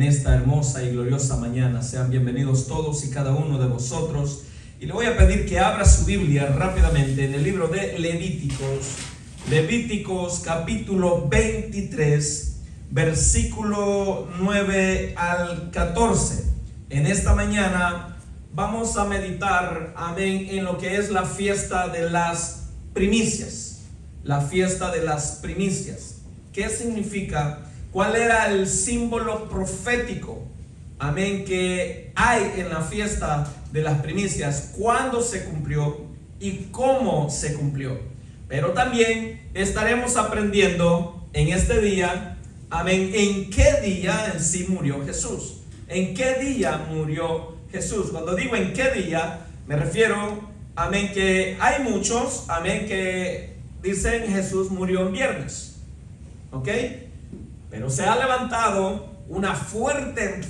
En esta hermosa y gloriosa mañana sean bienvenidos todos y cada uno de vosotros, y le voy a pedir que abra su Biblia rápidamente en el libro de Levíticos capítulo 23 versículo 9 al 14. En esta mañana vamos a meditar, amén, en lo que es la fiesta de las primicias. La fiesta de las primicias. ¿Qué significa? ¿Cuál era el símbolo profético, amén, que hay en la fiesta de las primicias? ¿Cuándo se cumplió y cómo se cumplió? Pero también estaremos aprendiendo en este día, amén, en qué día en sí murió Jesús. ¿En qué día murió Jesús? Cuando digo en qué día, me refiero, amén, que hay muchos, amén, que dicen Jesús murió en viernes, ¿ok? Pero se ha levantado una fuerte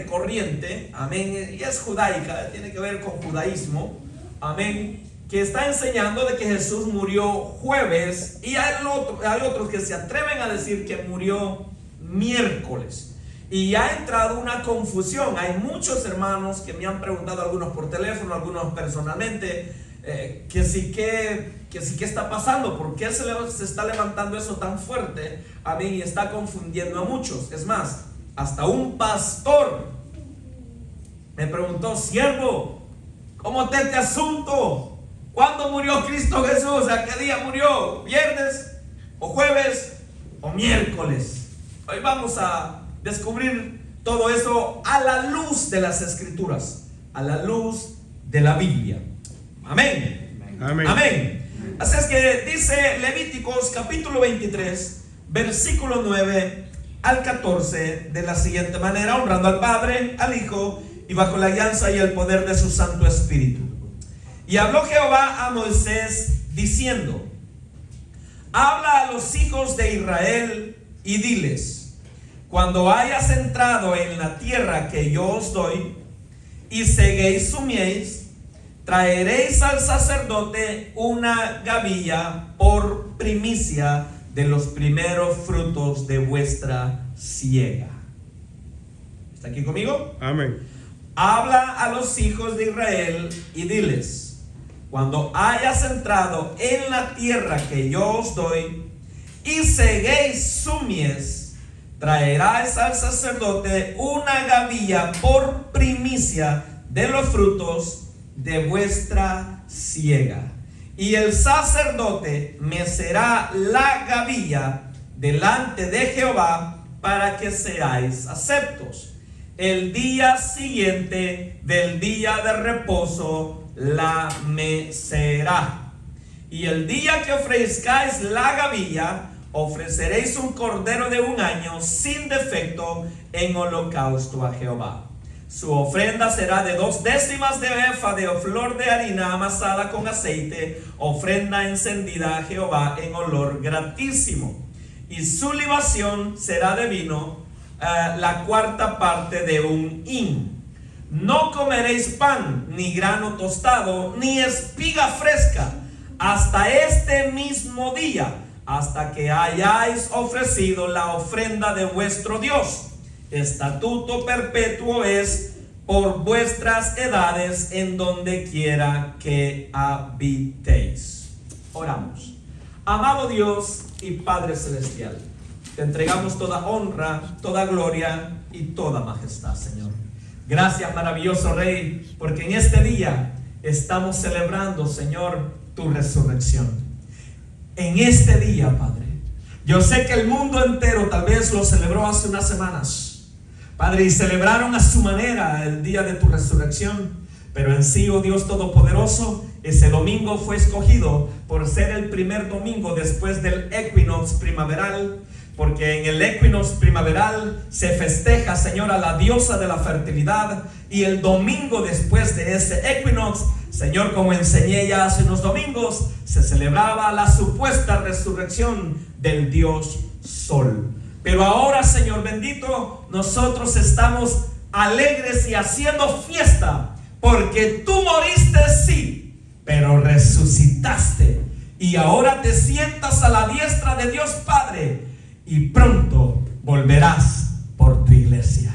corriente, amén, y es judaica, tiene que ver con judaísmo, amén, que está enseñando de que Jesús murió jueves, y hay otros que se atreven a decir que murió miércoles. Y ha entrado una confusión. Hay muchos hermanos que me han preguntado, algunos por teléfono, algunos personalmente, que sí que está pasando, ¿por qué se está levantando eso tan fuerte? A mí, y está confundiendo a muchos. Es más, hasta un pastor me preguntó: siervo, ¿cómo está este asunto? ¿Cuándo murió Cristo Jesús? ¿A qué día murió? ¿Viernes o jueves o miércoles? Hoy vamos a descubrir todo eso a la luz de las Escrituras, a la luz de la Biblia. Amén. Amén. Amén. Así es que dice Levíticos capítulo 23 versículo 9 al 14 de la siguiente manera: honrando al Padre, al Hijo, y bajo la alianza y el poder de su Santo Espíritu. Y habló Jehová a Moisés diciendo: habla a los hijos de Israel y diles: cuando hayas entrado en la tierra que yo os doy, y seguéis su mies, traeréis al sacerdote una gavilla por primicia de los primeros frutos de vuestra siega. ¿Está aquí conmigo? Amén. Habla a los hijos de Israel y diles: cuando hayas entrado en la tierra que yo os doy, y seguéis su mies, traerás al sacerdote una gavilla por primicia de los frutos de vuestra siega. Y el sacerdote mecerá la gavilla delante de Jehová para que seáis aceptos. El día siguiente del día de reposo la mecerá. Y el día que ofrezcáis la gavilla, ofreceréis un cordero de 1 año sin defecto en holocausto a Jehová. Su ofrenda será de 2 décimas de efa de flor de harina amasada con aceite, ofrenda encendida a Jehová en olor gratísimo. Y su libación será de vino, la 4ª parte de 1 hin. No comeréis pan, ni grano tostado, ni espiga fresca, hasta este mismo día, hasta que hayáis ofrecido la ofrenda de vuestro Dios. Estatuto perpetuo es por vuestras edades en donde quiera que habitéis. Oramos. Amado Dios y Padre Celestial, te entregamos toda honra, toda gloria y toda majestad, Señor. Gracias, maravilloso Rey, porque en este día estamos celebrando, Señor, tu resurrección. En este día, Padre, yo sé que el mundo entero tal vez lo celebró hace unas semanas, Padre, y celebraron a su manera el día de tu resurrección. Pero en sí, oh Dios Todopoderoso, ese domingo fue escogido por ser el primer domingo después del equinox primaveral, porque en el equinox primaveral se festeja, Señor, a la diosa de la fertilidad. Y el domingo después de ese equinox, Señor, como enseñé ya hace unos domingos, se celebraba la supuesta resurrección del Dios Sol. Pero ahora, Señor bendito, nosotros estamos alegres y haciendo fiesta, porque tú moriste, sí, pero resucitaste, y ahora te sientas a la diestra de Dios Padre, y pronto volverás por tu iglesia.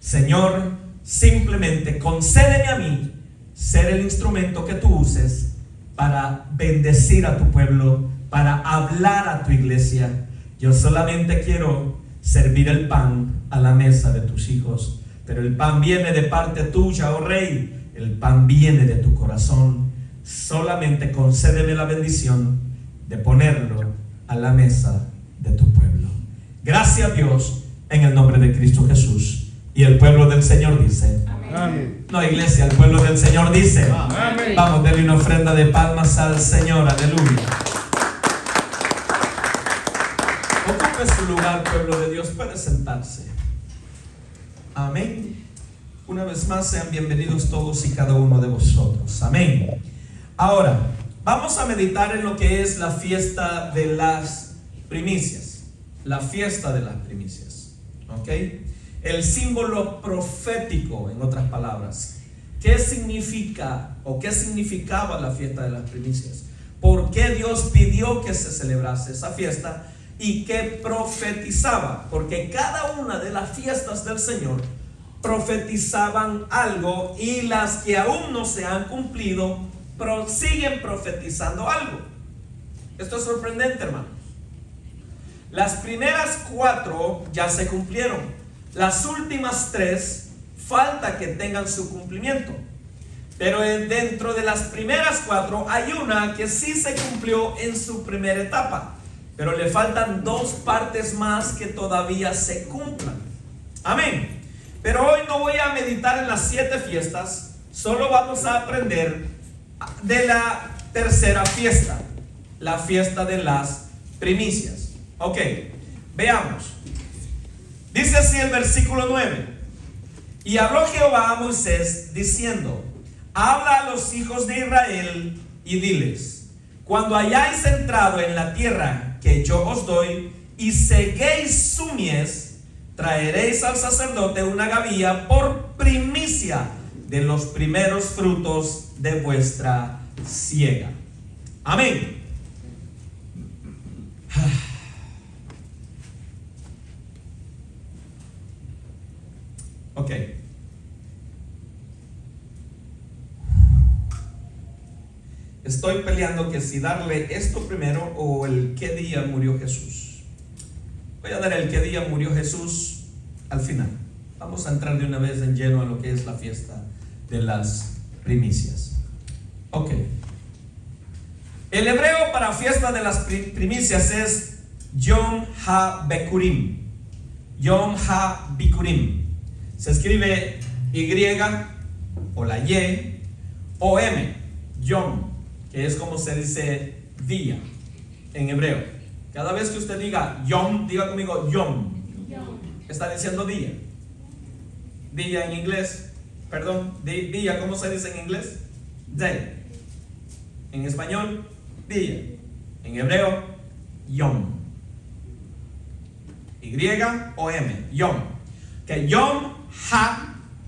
Señor, simplemente concédeme a mí ser el instrumento que tú uses para bendecir a tu pueblo, para hablar a tu iglesia. Yo solamente quiero servir el pan a la mesa de tus hijos, pero el pan viene de parte tuya, oh Rey. El pan viene de tu corazón. Solamente concédeme la bendición de ponerlo a la mesa de tu pueblo. Gracias, Dios, en el nombre de Cristo Jesús. Y el pueblo del Señor dice: amén. No, iglesia, el pueblo del Señor dice: amén. Vamos, denle una ofrenda de palmas al Señor. Aleluya. Ocupe su lugar, pueblo de Dios. Puede sentarse. Amén. Una vez más, sean bienvenidos todos y cada uno de vosotros. Amén. Ahora, vamos a meditar en lo que es la fiesta de las primicias. La fiesta de las primicias. ¿Ok? El símbolo profético, en otras palabras. ¿Qué significa o qué significaba la fiesta de las primicias? ¿Por qué Dios pidió que se celebrase esa fiesta? ¿Y qué profetizaba? Porque cada una de las fiestas del Señor profetizaban algo, y las que aún no se han cumplido siguen profetizando algo. Esto es sorprendente, hermanos. Las primeras 4 ya se cumplieron. Las últimas 3 falta que tengan su cumplimiento. Pero dentro de las primeras 4 hay una que sí se cumplió en su primera etapa, pero le faltan 2 partes más que todavía se cumplan. Amén. Pero hoy no voy a meditar en las 7 fiestas, solo vamos a aprender de la tercera fiesta, la fiesta de las primicias. Ok, veamos. Dice así el versículo 9: y habló Jehová a Moisés diciendo: habla a los hijos de Israel y diles: cuando hayáis entrado en la tierra que yo os doy y ceguéis su mies, traeréis al sacerdote una gavilla por primicia de los primeros frutos de vuestra siega. Amén. Ok. Estoy peleando que si darle esto primero o el qué día murió Jesús. Voy a dar el qué día murió Jesús al final. Vamos a entrar de una vez en lleno a lo que es la fiesta de las primicias. Ok. El hebreo para fiesta de las primicias es Yom HaBikurim. Yom HaBikurim. Se escribe Y o la Y o M. Yom, que es como se dice día en hebreo. Cada vez que usted diga Yom, diga conmigo Yom. Está diciendo día. Día en inglés, perdón, día, ¿cómo se dice en inglés? Day. En español, día. En hebreo, Yom. Y o M, Yom. Que Yom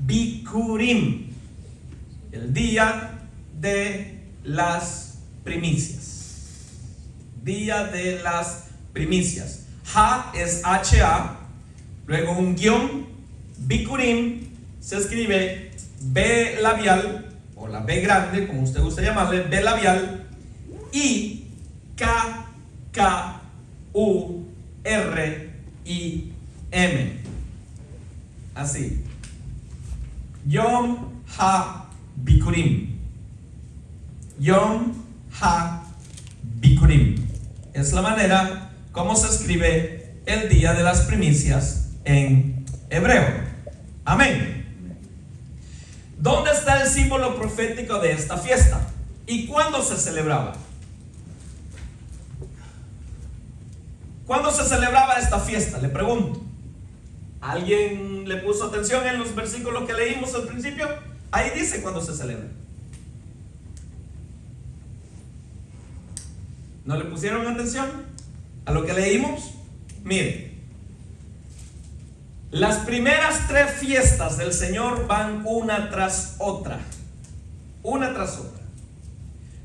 HaBikurim, el día de las primicias. Día de las primicias. Ha es H-A, luego un guión. Bikurim se escribe B labial, o la B grande, como usted gusta llamarle, B labial, y K-K-U-R-I-M. Así. Yom HaBikurim. Yom HaBikurim. Es la manera como se escribe el día de las primicias en hebreo. Amén. ¿Dónde está el símbolo profético de esta fiesta? ¿Y cuándo se celebraba? ¿Cuándo se celebraba esta fiesta? Le pregunto. ¿Alguien le puso atención en los versículos que leímos al principio? Ahí dice cuándo se celebra. ¿No le pusieron atención a lo que leímos? Mire, las primeras 3 fiestas del Señor van una tras otra. Una tras otra.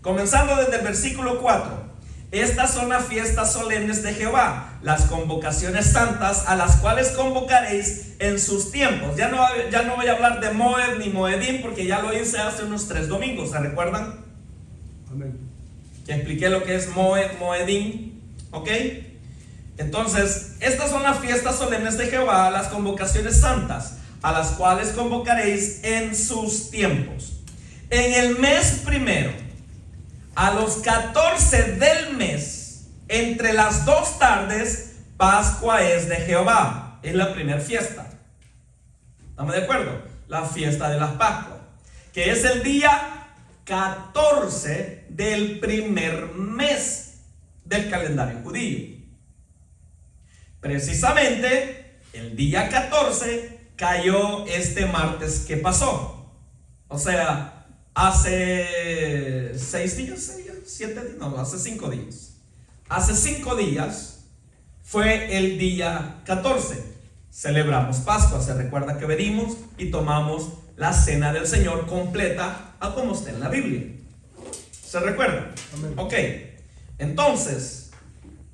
Comenzando desde el versículo 4. estas son las fiestas solemnes de Jehová, las convocaciones santas a las cuales convocaréis en sus tiempos. Ya no voy a hablar de Moed ni Moedim, porque ya lo hice hace unos 3 domingos, ¿se recuerdan? Amén. Que expliqué lo que es Moed, Moedim, ¿ok? Entonces, estas son las fiestas solemnes de Jehová, las convocaciones santas, a las cuales convocaréis en sus tiempos. En el mes primero, a los 14 del mes, entre las 2 tardes, Pascua es de Jehová. Es la primera fiesta. ¿Estamos de acuerdo? La fiesta de las Pascuas, que es el día 14 del primer mes del calendario judío. Precisamente el día 14 cayó este martes que pasó. O sea, hace 6 días, 7 días, no, hace 5 días. Hace 5 días fue el día 14. Celebramos Pascua. Se recuerda que venimos y tomamos la cena del Señor completa, a como está en la Biblia. ¿Se recuerda? Amén. Ok. Entonces,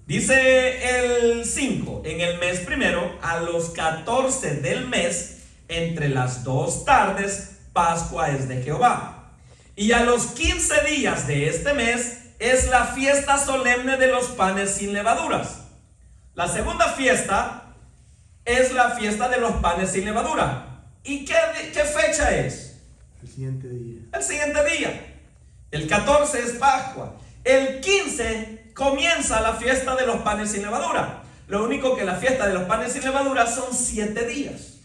dice el 5, en el mes primero, a los 14 del mes, entre las 2 tardes, Pascua es de Jehová. Y a los 15 días de este mes es la fiesta solemne de los panes sin levaduras. La segunda fiesta es la fiesta de los panes sin levadura. ¿Y qué fecha es? El siguiente día. El siguiente día. El 14 es Pascua. El 15 comienza la fiesta de los panes sin levadura. Lo único que la fiesta de los panes sin levadura son 7 días.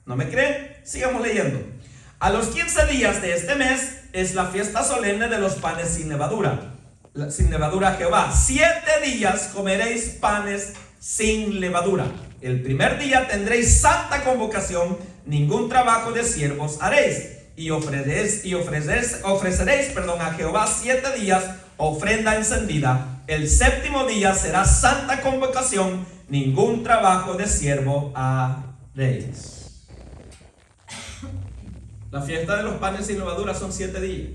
¿No me creen? Sigamos leyendo. A los 15 días de este mes es la fiesta solemne de los panes sin levadura. Sin levadura a Jehová. 7 días comeréis panes sin levadura. El primer día tendréis santa convocación, ningún trabajo de siervos haréis. Y ofreceréis a Jehová 7 días ofrenda encendida. El 7º día será santa convocación, ningún trabajo de siervo haréis. La fiesta de los panes sin levadura son 7 días.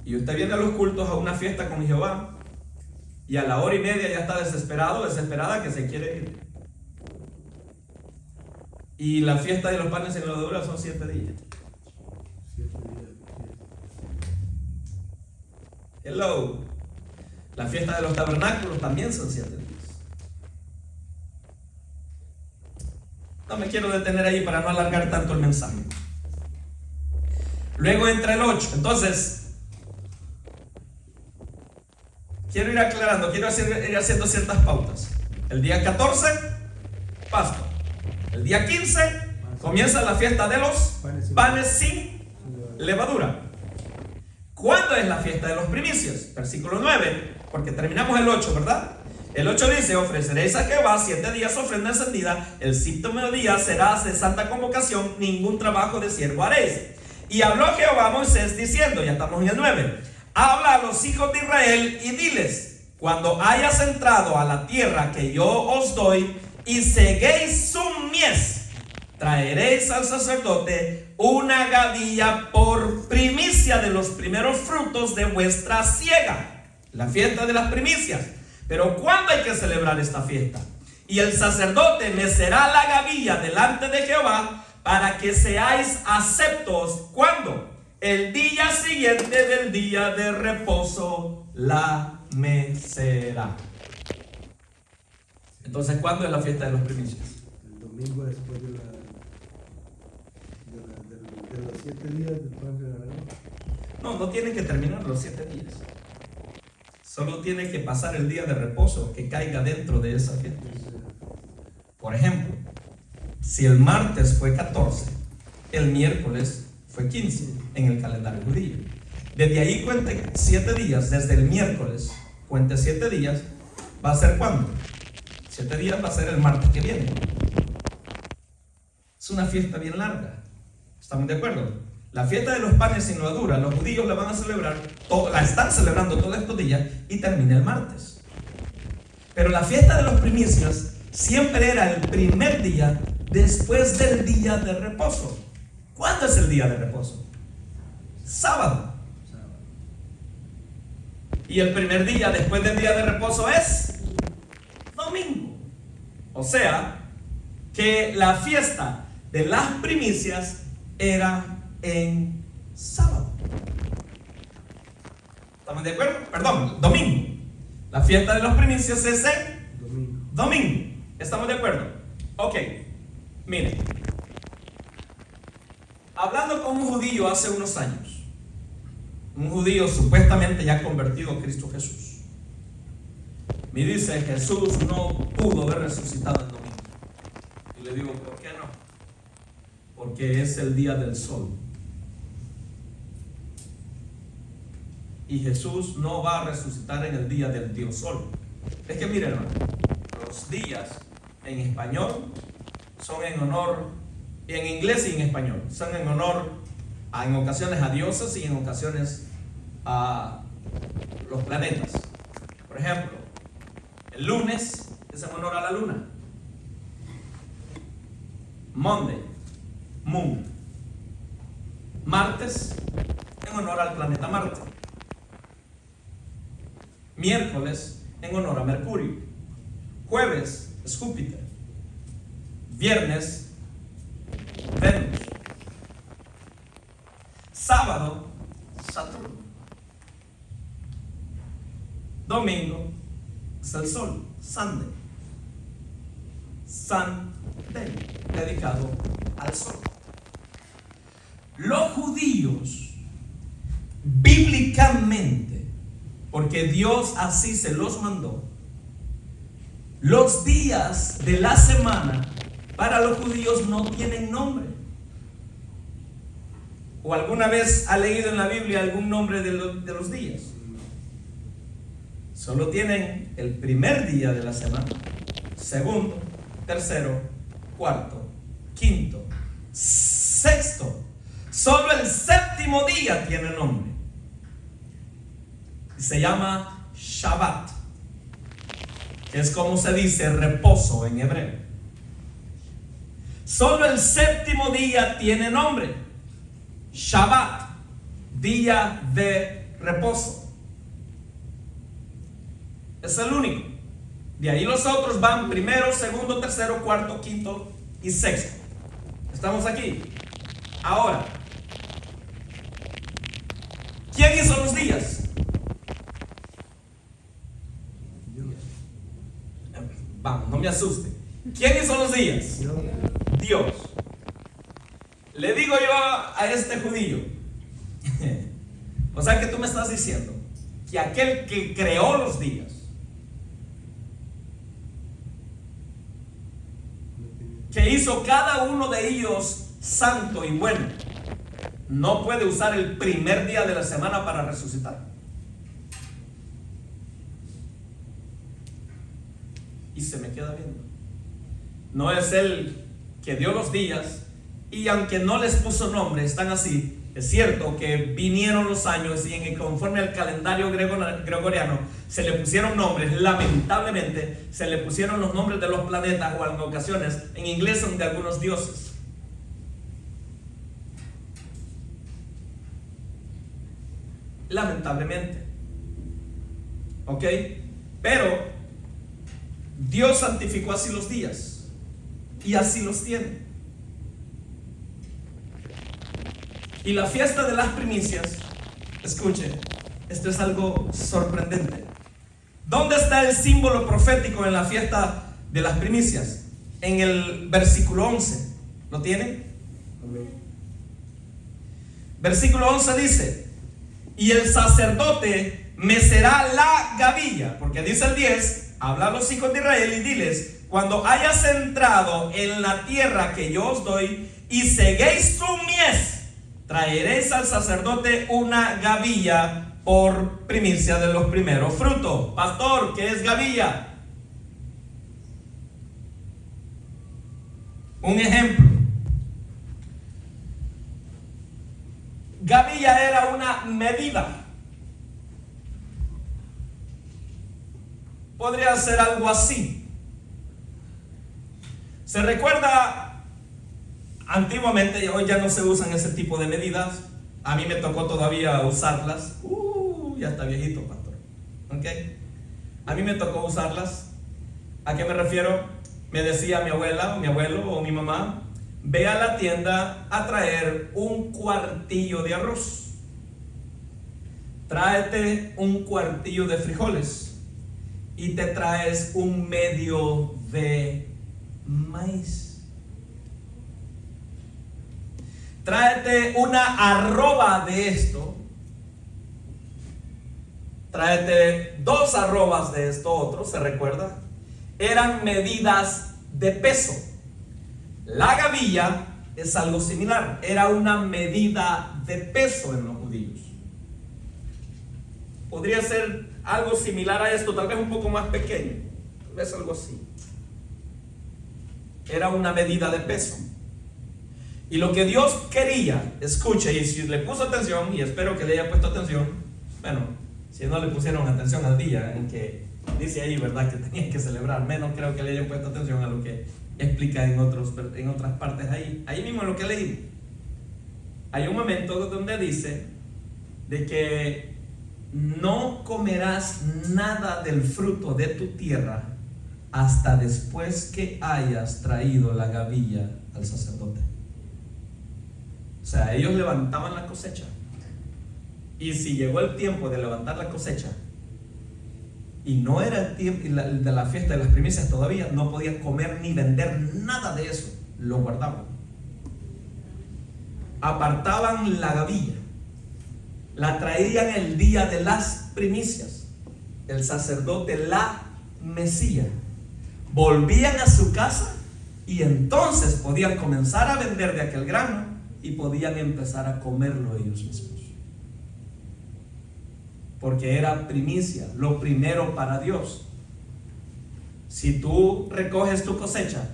Y usted viene a los cultos a una fiesta con Jehová y a la 1:30 ya está desesperado, desesperada, que se quiere ir. Y la fiesta de los panes sin levadura son 7 días. 7 días. Hello. La fiesta de los tabernáculos también son 7 días. No me quiero detener ahí para no alargar tanto el mensaje. Luego entra el 8. Entonces, quiero ir aclarando, quiero ir haciendo ciertas pautas. El día 14, Pascua. El día 15, comienza la fiesta de los panes sin levadura. ¿Cuándo es la fiesta de los primicias? Versículo 9, porque terminamos el 8, ¿verdad? El 8 dice: ofreceréis a Jehová 7 días ofrenda encendida, el 7º día será de santa convocación, ningún trabajo de siervo haréis. Y habló Jehová a Moisés diciendo, ya estamos en el 9, habla a los hijos de Israel y diles: cuando hayas entrado a la tierra que yo os doy y ceguéis su mies, traeréis al sacerdote una gavilla por primicia de los primeros frutos de vuestra siega. La fiesta de las primicias. Pero ¿cuándo hay que celebrar esta fiesta? Y el sacerdote mecerá la gavilla delante de Jehová para que seáis aceptos. ¿Cuándo? El día siguiente del día de reposo la mecerá. Entonces, ¿cuándo es la fiesta de los primicias? El domingo después de los 7 días después de la... No tiene que terminar los 7 días. Solo tiene que pasar el día de reposo que caiga dentro de esa fiesta. Por ejemplo, si el martes fue 14, el miércoles fue 15 en el calendario judío. Desde ahí cuente 7 días, desde el miércoles cuente 7 días. ¿Va a ser cuándo? 7 días va a ser el martes que viene. Es una fiesta bien larga. ¿Estamos de acuerdo? La fiesta de los panes sin levadura, los judíos la van a celebrar, la están celebrando todos estos días y termina el martes. Pero la fiesta de los primicias siempre era el primer día después del día de reposo. ¿Cuándo es el día de reposo? Sábado. Y el primer día después del día de reposo es domingo. O sea, que la fiesta de las primicias era en sábado. ¿Estamos de acuerdo? Perdón, domingo. La fiesta de las primicias es en domingo. ¿Estamos de acuerdo? Ok, miren. Hablando con un judío hace unos años, un judío supuestamente ya convertido a Cristo Jesús, me dice: Jesús no pudo haber resucitado el domingo. Y le digo: ¿por qué no? Porque es el día del sol. Y Jesús no va a resucitar en el día del Dios sol. Es que miren, hermano, los días en español son en honor, en inglés y en español, son en honor en ocasiones a dioses y en ocasiones a los planetas. Por ejemplo, el lunes es en honor a la luna. Monday, moon. Martes, en honor al planeta Marte. Miércoles, en honor a Mercurio. Jueves es Júpiter. Viernes, Venus. Sábado, Saturno. Domingo es el sol, Sunday. Sunday, dedicado al sol. Los judíos, bíblicamente, porque Dios así se los mandó, los días de la semana para los judíos no tienen nombre. ¿O alguna vez ha leído en la Biblia algún nombre de los días? Solo tienen el primer día de la semana, segundo, tercero, cuarto, quinto, sexto. Solo el séptimo día tiene nombre. Se llama Shabbat, que es como se dice reposo en hebreo. Solo el séptimo día tiene nombre. Shabbat, día de reposo. Es el único. De ahí los otros van primero, segundo, tercero, cuarto, quinto y sexto. ¿Estamos aquí? Ahora, ¿quién hizo los días? Vamos, no me asuste. ¿Quién hizo los días? Dios. Le digo yo a este judío, o sea que tú me estás diciendo que aquel que creó los días, que hizo cada uno de ellos santo y bueno, no puede usar el primer día de la semana para resucitar. Y se me queda viendo. No es él que dio los días, y aunque no les puso nombre, están así. Es cierto que vinieron los años y conforme al calendario gregoriano se le pusieron nombres. Lamentablemente se le pusieron los nombres de los planetas, o en ocasiones en inglés son de algunos dioses. Lamentablemente. ¿Ok? Pero Dios santificó así los días y así los tiene. Y la fiesta de las primicias, escuche, esto es algo sorprendente. ¿Dónde está el símbolo profético en la fiesta de las primicias? En el versículo 11. ¿Lo tienen? Versículo 11 dice: y el sacerdote mecerá la gavilla, porque dice el 10, habla a los hijos de Israel y diles: cuando hayas entrado en la tierra que yo os doy y seguéis su mies, traeréis al sacerdote una gavilla por primicia de los primeros frutos. Pastor, ¿qué es gavilla? Un ejemplo. Gavilla era una medida. Podría ser algo así. Se recuerda antiguamente, hoy ya no se usan ese tipo de medidas. A mí me tocó todavía usarlas. Ya está viejito, pastor. ¿Ok? A mí me tocó usarlas. ¿A qué me refiero? Me decía mi abuela o mi abuelo o mi mamá: ve a la tienda a traer un cuartillo de arroz, tráete un cuartillo de frijoles y te traes un medio de maíz. Tráete una arroba de esto, tráete 2 arrobas de esto otro. ¿Se recuerda? Eran medidas de peso. La gavilla es algo similar, era una medida de peso en los judíos. Podría ser algo similar a esto, tal vez un poco más pequeño, tal vez algo así. Era una medida de peso. Y lo que Dios quería, escuche, y si le puso atención, y espero que le haya puesto atención, bueno, si no le pusieron atención al día en que dice ahí, ¿verdad?, que tenían que celebrar, menos creo que le hayan puesto atención a lo que explica en otras partes ahí mismo en lo que leí. Hay un momento donde dice de que no comerás nada del fruto de tu tierra hasta después que hayas traído la gavilla al sacerdote. O sea, ellos levantaban la cosecha, y si llegó el tiempo de levantar la cosecha y no era el tiempo de la fiesta de las primicias todavía, no podían comer ni vender nada de eso, lo guardaban. Apartaban la gavilla, la traían el día de las primicias, el sacerdote la mecía, volvían a su casa y entonces podían comenzar a vender de aquel grano y podían empezar a comerlo ellos mismos, porque era primicia, lo primero para Dios. Si tú recoges tu cosecha,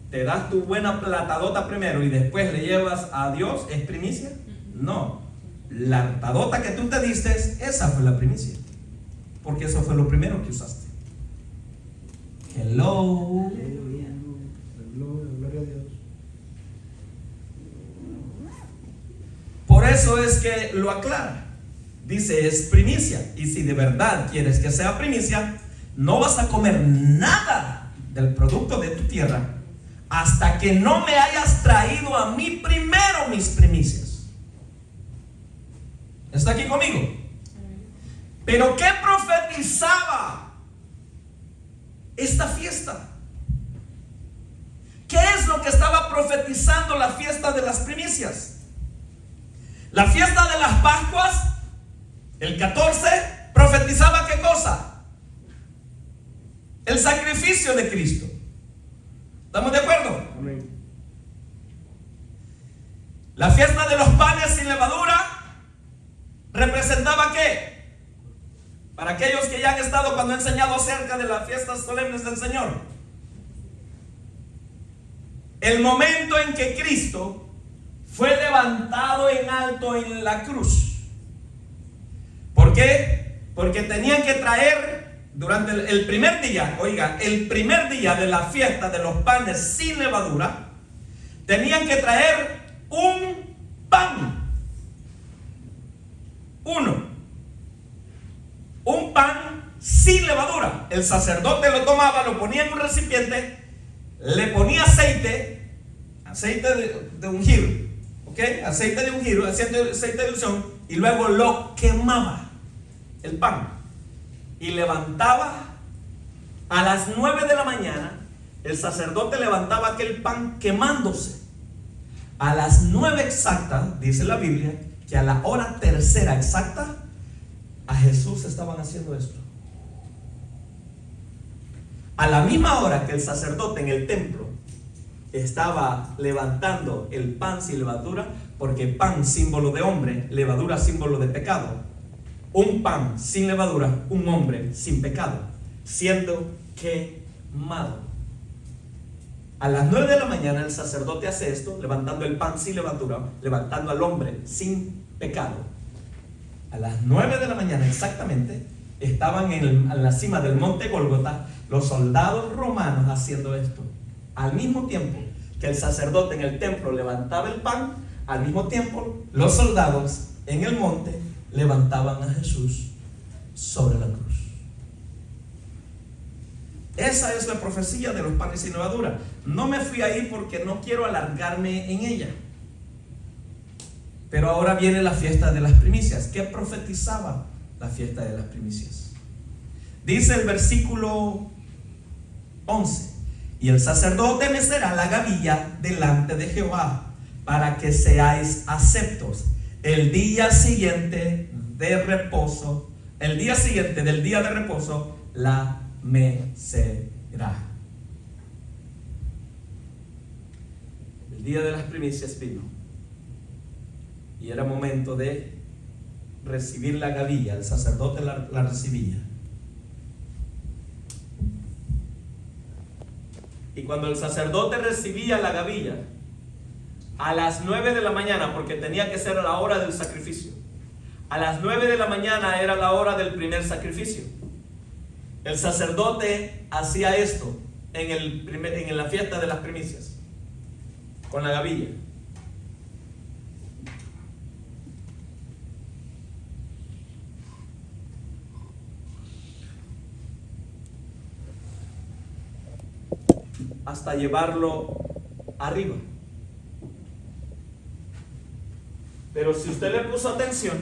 te das tu buena platadota primero y después le llevas a Dios, ¿es primicia? No, la platadota que tú te diste, esa fue la primicia, porque eso fue lo primero que usaste. Hello. Gloria a Dios. Por eso es que lo aclara. Dice, es primicia. Y si de verdad quieres que sea primicia, no vas a comer nada del producto de tu tierra hasta que no me hayas traído a mí primero mis primicias. ¿Está aquí conmigo? Pero ¿qué profetizaba esta fiesta? ¿Qué es lo que estaba profetizando la fiesta de las primicias? La fiesta de las Pascuas, el 14, profetizaba ¿qué cosa? El sacrificio de Cristo. ¿Estamos de acuerdo? Amén. La fiesta de los panes sin levadura representaba ¿qué? Para aquellos que ya han estado cuando he enseñado acerca de las fiestas solemnes del Señor, el momento en que Cristo fue levantado en alto en la cruz. ¿Por qué? Porque tenían que traer durante el primer día, oiga, el primer día de la fiesta de los panes sin levadura, tenían que traer un pan. Un pan sin levadura. El sacerdote lo tomaba, lo ponía en un recipiente, le ponía aceite de ungir, ¿ok? Aceite de ungir, aceite de unción, y luego lo quemaba el pan y levantaba a las 9 de la mañana. El sacerdote levantaba aquel pan quemándose. A las 9 exactas, dice la Biblia, que a la hora tercera exacta, a Jesús estaban haciendo esto. A la misma hora que el sacerdote en el templo estaba levantando el pan sin levadura, porque pan símbolo de hombre, levadura símbolo de pecado. Un pan sin levadura, un hombre sin pecado, siendo quemado. A las 9 de la mañana el sacerdote hace esto, levantando el pan sin levadura, levantando al hombre sin pecado. A las 9 de la mañana exactamente estaban en la cima del monte Gólgota los soldados romanos haciendo esto. Al mismo tiempo que el sacerdote en el templo levantaba el pan, al mismo tiempo los soldados en el monte levantaban a Jesús sobre la cruz. Esa es la profecía de los panes sin levadura. No me fui ahí porque no quiero alargarme en ella. Pero ahora viene la fiesta de las primicias. ¿Qué profetizaba la fiesta de las primicias? Dice el versículo 11: y el sacerdote mecerá la gavilla delante de Jehová para que seáis aceptos el día siguiente de reposo, el día siguiente del día de reposo la mecerá. El día de las primicias vino y era momento de recibir la gavilla. El sacerdote la recibía. Y cuando el sacerdote recibía la gavilla a las 9 de la mañana, porque tenía que ser a la hora del sacrificio, a las 9 de la mañana era la hora del primer sacrificio. El sacerdote hacía esto en la fiesta de las primicias, con la gavilla. Hasta llevarlo arriba. Pero si usted le puso atención,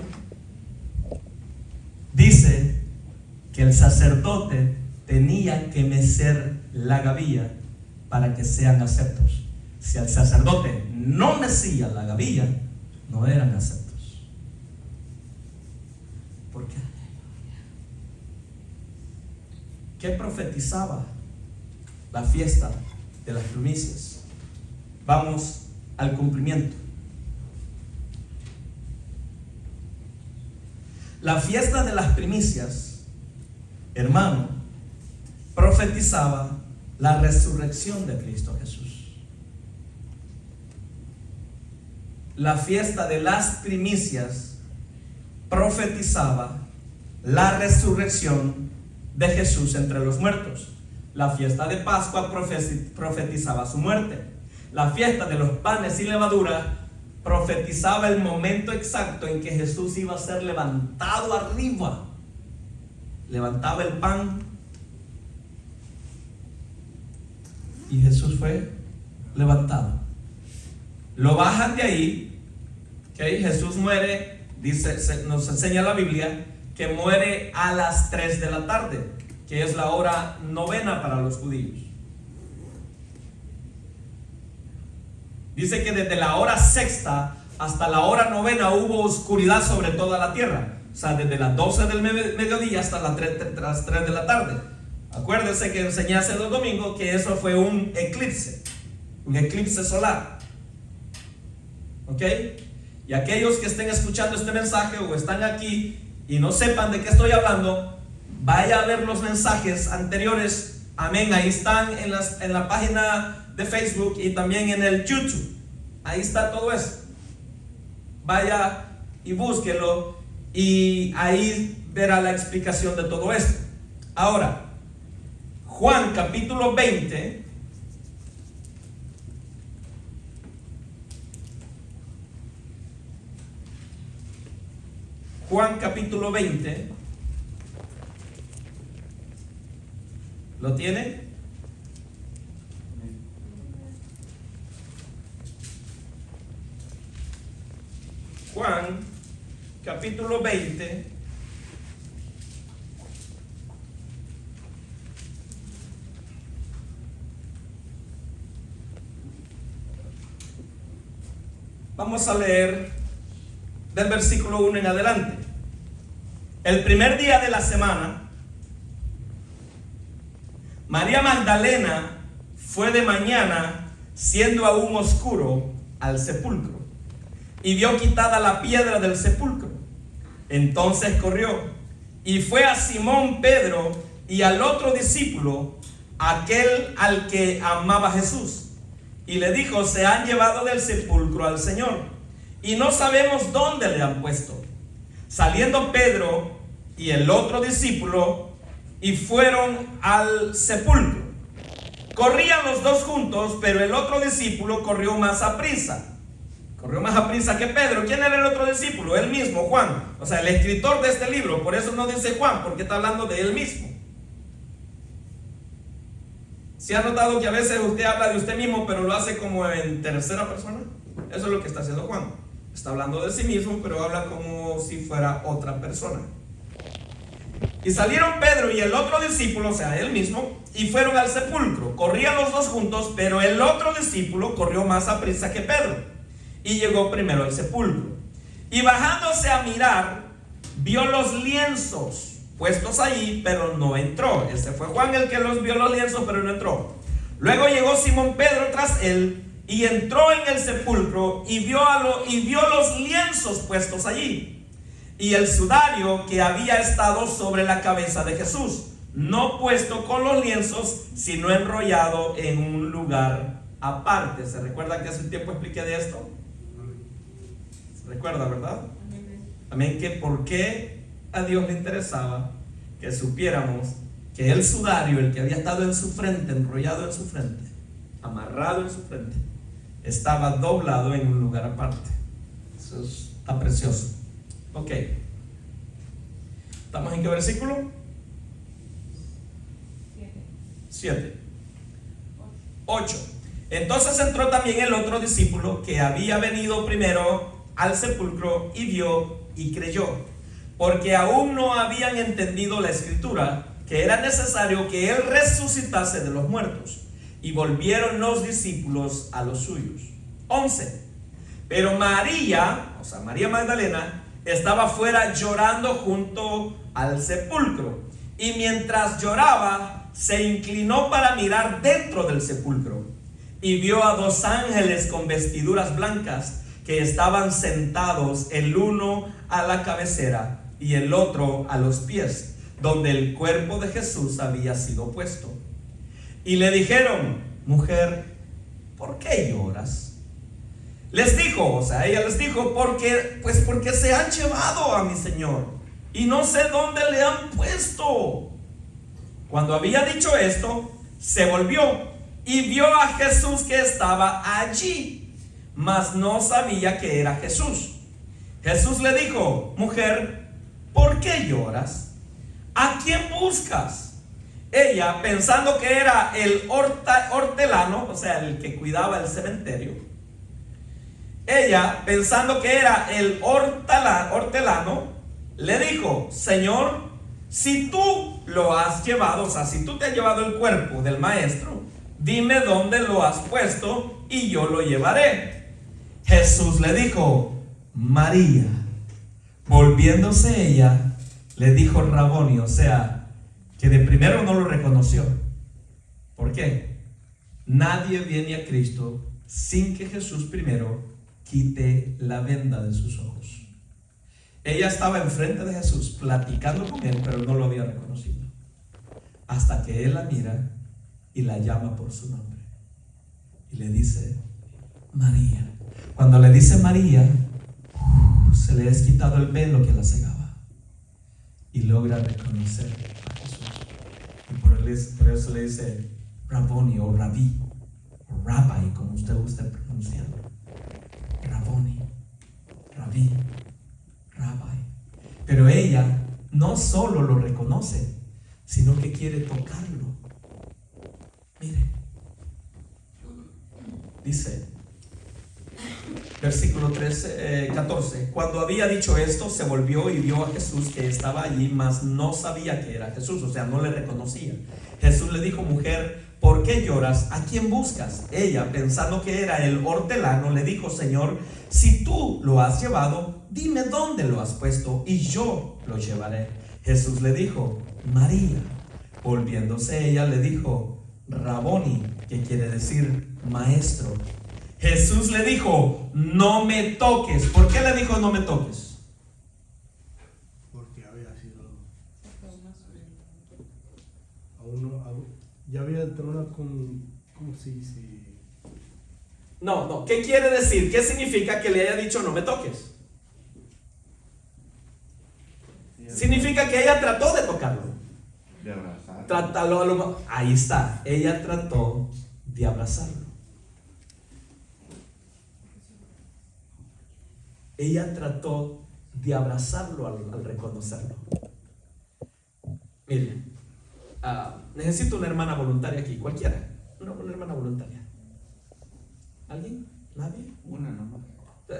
dice que el sacerdote tenía que mecer la gavilla para que sean aceptos. Si el sacerdote no mecía la gavilla, no eran aceptos. ¿Por qué? ¿Qué profetizaba la fiesta de las primicias? Vamos al cumplimiento. La fiesta de las primicias, hermano, profetizaba la resurrección de Cristo Jesús. La fiesta de las primicias profetizaba la resurrección de Jesús entre los muertos. La fiesta de Pascua profetizaba su muerte. La fiesta de los panes sin levadura profetizaba el momento exacto en que Jesús iba a ser levantado arriba. Levantaba el pan y Jesús fue levantado. Lo bajan de ahí, ¿okay? Jesús muere, nos enseña la Biblia que muere a las 3 de la tarde, que es la hora novena para los judíos. Dice que desde la hora sexta hasta la hora novena hubo oscuridad sobre toda la tierra. O sea, desde las 12 del mediodía hasta las 3 de la tarde. Acuérdense que enseñé hace 2 domingos que eso fue un eclipse solar. ¿Ok? Y aquellos que estén escuchando este mensaje o están aquí y no sepan de qué estoy hablando, vaya a ver los mensajes anteriores. Amén. Ahí están en la página de Facebook y también en el YouTube. Ahí está todo eso. Vaya y búsquelo y ahí verá la explicación de todo esto. Ahora, Juan capítulo 20. Juan capítulo 20. ¿Lo tiene? Juan capítulo 20. Vamos a leer del versículo 1 en adelante. El primer día de la semana, María Magdalena fue de mañana, siendo aún oscuro, al sepulcro, y vio quitada la piedra del sepulcro. Entonces corrió y fue a Simón Pedro y al otro discípulo, aquel al que amaba Jesús, y le dijo: se han llevado del sepulcro al Señor, y no sabemos dónde le han puesto. Saliendo Pedro y el otro discípulo, y fueron al sepulcro. Corrían los dos juntos, pero el otro discípulo corrió más aprisa Corrió más aprisa que Pedro. ¿Quién era el otro discípulo? Él mismo, Juan. O sea, el escritor de este libro. Por eso no dice Juan, porque está hablando de él mismo. ¿Se ha notado que a veces usted habla de usted mismo, pero lo hace como en tercera persona? Eso es lo que está haciendo Juan. Está hablando de sí mismo, pero habla como si fuera otra persona. Y salieron Pedro y el otro discípulo, o sea, él mismo, y fueron al sepulcro. Corrían los dos juntos, pero el otro discípulo corrió más aprisa que Pedro y llegó primero al sepulcro. Y bajándose a mirar, vio los lienzos puestos allí, pero no entró. Este fue Juan el que los vio los lienzos, pero no entró. Luego llegó Simón Pedro tras él y entró en el sepulcro y vio los lienzos puestos allí y el sudario que había estado sobre la cabeza de Jesús, no puesto con los lienzos, sino enrollado en un lugar aparte. ¿Se recuerda que hace un tiempo expliqué de esto? ¿Se recuerda, verdad? Amén. Que por qué a Dios le interesaba que supiéramos que el sudario, el que había estado en su frente, enrollado en su frente, amarrado en su frente, estaba doblado en un lugar aparte. Eso está precioso. Ok. ¿Estamos en qué versículo? 7. 8. Entonces entró también el otro discípulo que había venido primero al sepulcro y vio y creyó, porque aún no habían entendido la escritura, que era necesario que él resucitase de los muertos. Y volvieron los discípulos a los suyos. 11. Pero María, o sea, María Magdalena, estaba fuera llorando junto al sepulcro. Y mientras lloraba, se inclinó para mirar dentro del sepulcro. Y vio a dos ángeles con vestiduras blancas que estaban sentados, el uno a la cabecera y el otro a los pies, donde el cuerpo de Jesús había sido puesto. Y le dijeron: mujer, ¿por qué lloras? Les dijo, o sea, ella les dijo: porque se han llevado a mi Señor y no sé dónde le han puesto. Cuando había dicho esto, se volvió y vio a Jesús que estaba allí, mas no sabía que era Jesús. Jesús le dijo: mujer, ¿por qué lloras? ¿A quién buscas? Ella, pensando que era el hortelano, o sea, el que cuidaba el cementerio, ella, pensando que era el hortelano, le dijo: Señor, si tú lo has llevado, o sea, si tú te has llevado el cuerpo del maestro, dime dónde lo has puesto y yo lo llevaré. Jesús le dijo: María. Volviéndose ella, le dijo Raboni, o sea, que de primero no lo reconoció. ¿Por qué? Nadie viene a Cristo sin que Jesús primero quite la venda de sus ojos. Ella estaba enfrente de Jesús platicando con él, pero no lo había reconocido, hasta que él la mira y la llama por su nombre y le dice: María. Cuando le dice María, se le es quitado el velo que la cegaba y logra reconocer a Jesús. Y por eso le dice Raboni o Rabí o Rabbi, como usted guste pronunciarlo. Raboni, Rabí, Rabbi. Pero ella no solo lo reconoce, sino que quiere tocarlo. Mire, dice versículo 14: cuando había dicho esto, se volvió y vio a Jesús que estaba allí, mas no sabía que era Jesús, o sea, no le reconocía. Jesús le dijo: mujer, ¿por qué lloras? ¿A quién buscas? Ella, pensando que era el hortelano, le dijo: Señor, si tú lo has llevado, dime dónde lo has puesto y yo lo llevaré. Jesús le dijo: María. Volviéndose ella, le dijo: Raboni, que quiere decir maestro. Jesús le dijo: no me toques. ¿Por qué le dijo no me toques? Porque había sido ya había entrado como si No. ¿Qué quiere decir? ¿Qué significa que le haya dicho no me toques? Significa que ella trató de tocarlo. De abrazar. Ahí está. Ella trató de abrazarlo. ella trató de abrazarlo al reconocerlo. Miren, necesito una hermana voluntaria aquí, cualquiera, una hermana voluntaria. ¿Alguien? ¿Nadie? Una nomás.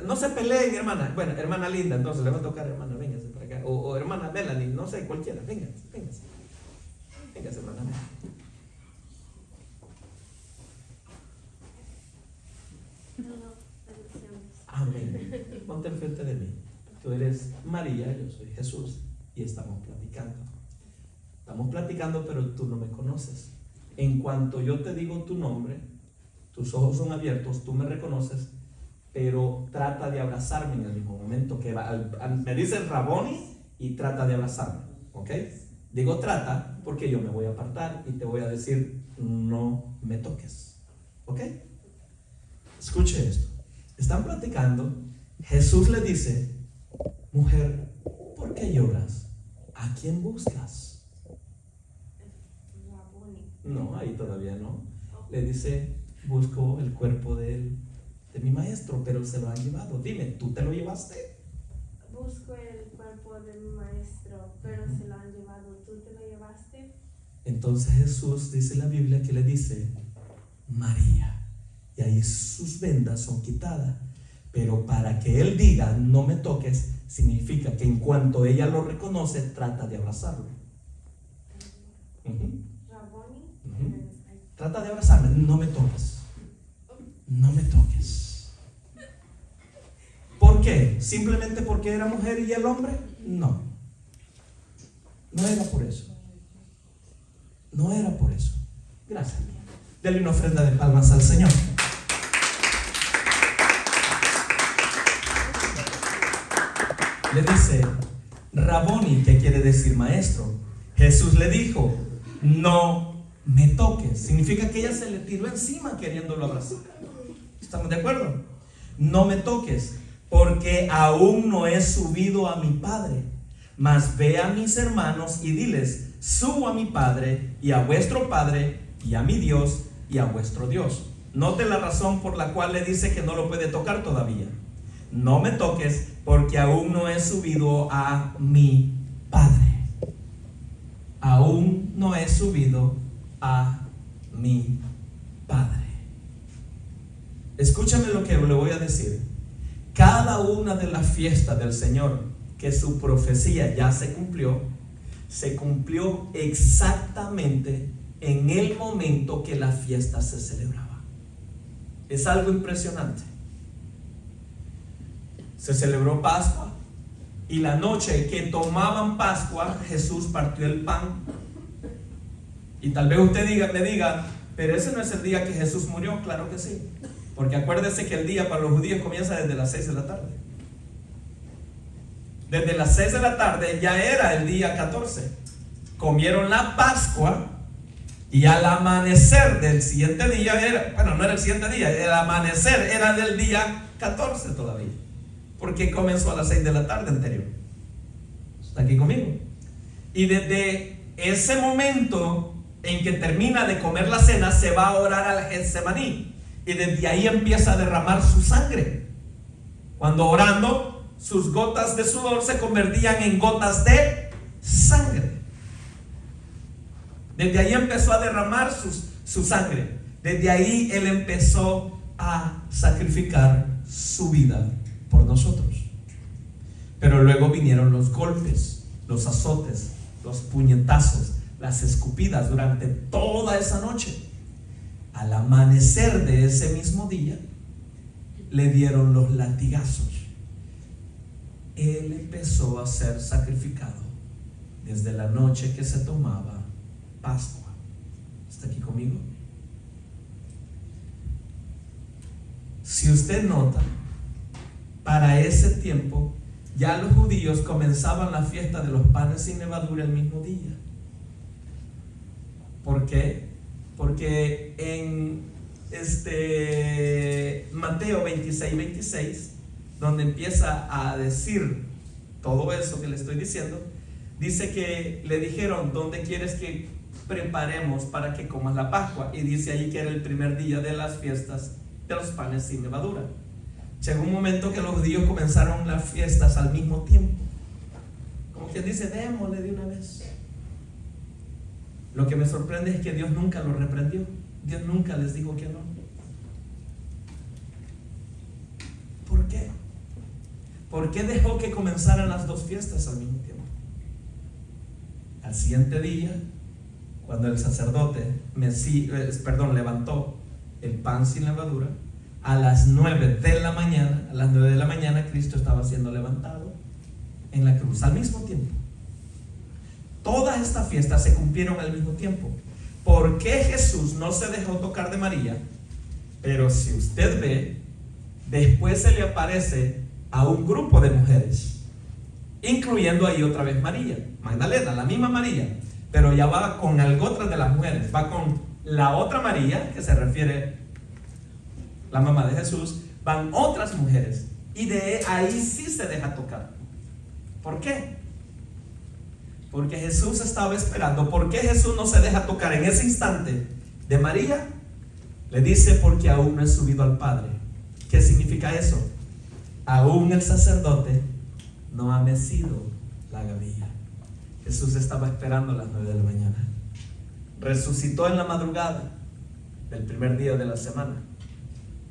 No se peleen, hermana. Bueno, hermana Linda, entonces le va a tocar, hermana, véngase para acá. O hermana Melanie, no sé, cualquiera, véngase. Véngase, hermana Melanie. Amén. Ponte al frente de mí. Tú eres María, yo soy Jesús y estamos platicando. Estamos platicando, pero tú no me conoces. En cuanto yo te digo tu nombre, tus ojos son abiertos, tú me reconoces, pero trata de abrazarme en el mismo momento que me dices Raboni y trata de abrazarme, ¿ok? Digo trata porque yo me voy a apartar y te voy a decir no me toques, ¿ok? Escuche esto. Están platicando. Jesús le dice: mujer, ¿por qué lloras? ¿A quién buscas? No, ahí todavía no. Le dice: busco el cuerpo de mi maestro, pero se lo han llevado. Dime, ¿tú te lo llevaste? Busco el cuerpo de mi maestro, pero se lo han llevado. ¿Tú te lo llevaste? Entonces Jesús, dice la Biblia, que le dice María. Y ahí sus vendas son quitadas. Pero para que él diga no me toques, significa que en cuanto ella lo reconoce, trata de abrazarlo. Raboni. Trata de abrazarme, no me toques. No me toques. ¿Por qué? ¿Simplemente porque era mujer y el hombre? No. No era por eso. No era por eso. Gracias. Dale una ofrenda de palmas al Señor. Le dice Raboni, que quiere decir maestro. Jesús le dijo: no me toques. Significa que ella se le tiró encima queriéndolo abrazar. ¿Estamos de acuerdo? No me toques, porque aún no he subido a mi Padre. Mas ve a mis hermanos y diles: subo a mi Padre y a vuestro Padre y a mi Dios y a vuestro Dios. Note la razón por la cual le dice que no lo puede tocar todavía. No me toques, porque aún no he subido a mi Padre. Aún no he subido a mi Padre. Escúchame lo que le voy a decir. Cada una de las fiestas del Señor, que su profecía ya se cumplió exactamente en el momento que la fiesta se celebraba. Es algo impresionante. Se celebró Pascua, y la noche que tomaban Pascua, Jesús partió el pan. Y tal vez usted me diga: pero ese no es el día que Jesús murió. Claro que sí, porque acuérdese que el día para los judíos comienza desde las 6 de la tarde. Desde las 6 de la tarde ya era el día 14. Comieron la Pascua, y al amanecer del siguiente día no era el siguiente día, el amanecer era del día 14 todavía, porque comenzó a las 6 de la tarde anterior. ¿Está aquí conmigo? Y desde ese momento en que termina de comer la cena, se va a orar al Getsemaní, y desde ahí empieza a derramar su sangre. Cuando orando, sus gotas de sudor se convertían en gotas de sangre. Desde ahí empezó a derramar su sangre. Desde ahí él empezó a sacrificar su vida por nosotros. Pero luego vinieron los golpes, los azotes, los puñetazos, las escupidas durante toda esa noche. Al amanecer de ese mismo día, le dieron los latigazos. Él empezó a ser sacrificado desde la noche que se tomaba Pascua. ¿Está aquí conmigo? Si usted nota, para ese tiempo ya los judíos comenzaban la fiesta de los panes sin levadura el mismo día. ¿Por qué? Porque en Mateo 26, donde empieza a decir todo eso que le estoy diciendo, dice que le dijeron: ¿dónde quieres que preparemos para que comas la Pascua? Y dice ahí que era el primer día de las fiestas de los panes sin levadura. llegó un momento que los judíos comenzaron las fiestas al mismo tiempo. Como quien dice, démosle de una vez. Lo que me sorprende es que Dios nunca los reprendió. Dios nunca les dijo que no. ¿Por qué? ¿Por qué dejó que comenzaran las dos fiestas al mismo tiempo? Al siguiente día, cuando el sacerdote levantó el pan sin levadura, a las 9 de la mañana, Cristo estaba siendo levantado en la cruz al mismo tiempo. Todas estas fiestas se cumplieron al mismo tiempo. ¿Por qué Jesús no se dejó tocar de María? Pero si usted ve, después se le aparece a un grupo de mujeres, incluyendo ahí otra vez María Magdalena, la misma María, pero ya va con otras de las mujeres, va con la otra María, que se refiere la mamá de Jesús, van otras mujeres, y de ahí sí se deja tocar. ¿Por qué? Porque Jesús estaba esperando. ¿Por qué Jesús no se deja tocar en ese instante de María? Le dice, porque aún no he subido al Padre. ¿Qué significa eso? Aún el sacerdote no ha mecido la gavilla. Jesús estaba esperando a las 9 de la mañana. Resucitó en la madrugada del primer día de la semana.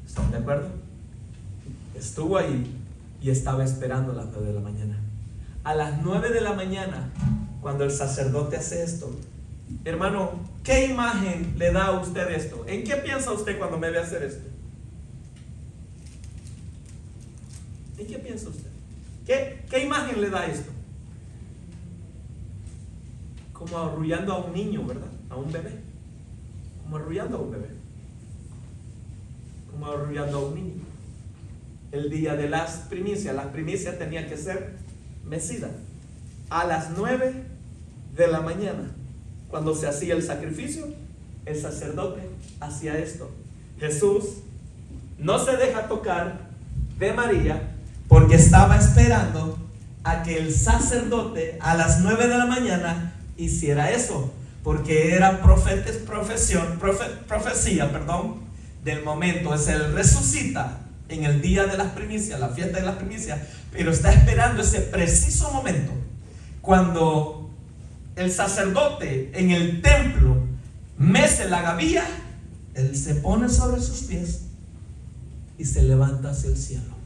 ¿Están de acuerdo? Estuvo ahí y estaba esperando a las 9 de la mañana. A las 9 de la mañana, cuando el sacerdote hace esto, hermano, ¿qué imagen le da a usted esto? ¿En qué piensa usted cuando me ve hacer esto? ¿En qué piensa usted? ¿Qué imagen le da esto? Como arrullando a un niño, ¿verdad? A un bebé. Como arrullando a un bebé. Como arrullando a un niño. El día de las primicias tenía que ser mecida. A las 9 de la mañana, cuando se hacía el sacrificio, el sacerdote hacía esto. Jesús no se deja tocar de María porque estaba esperando a que el sacerdote a las 9 de la mañana hiciera eso, porque era profecía del momento. Es Él resucita en el día de las primicias, la fiesta de las primicias, pero está esperando ese preciso momento cuando el sacerdote en el templo mece la gavilla. Él se pone sobre sus pies y se levanta hacia el cielo.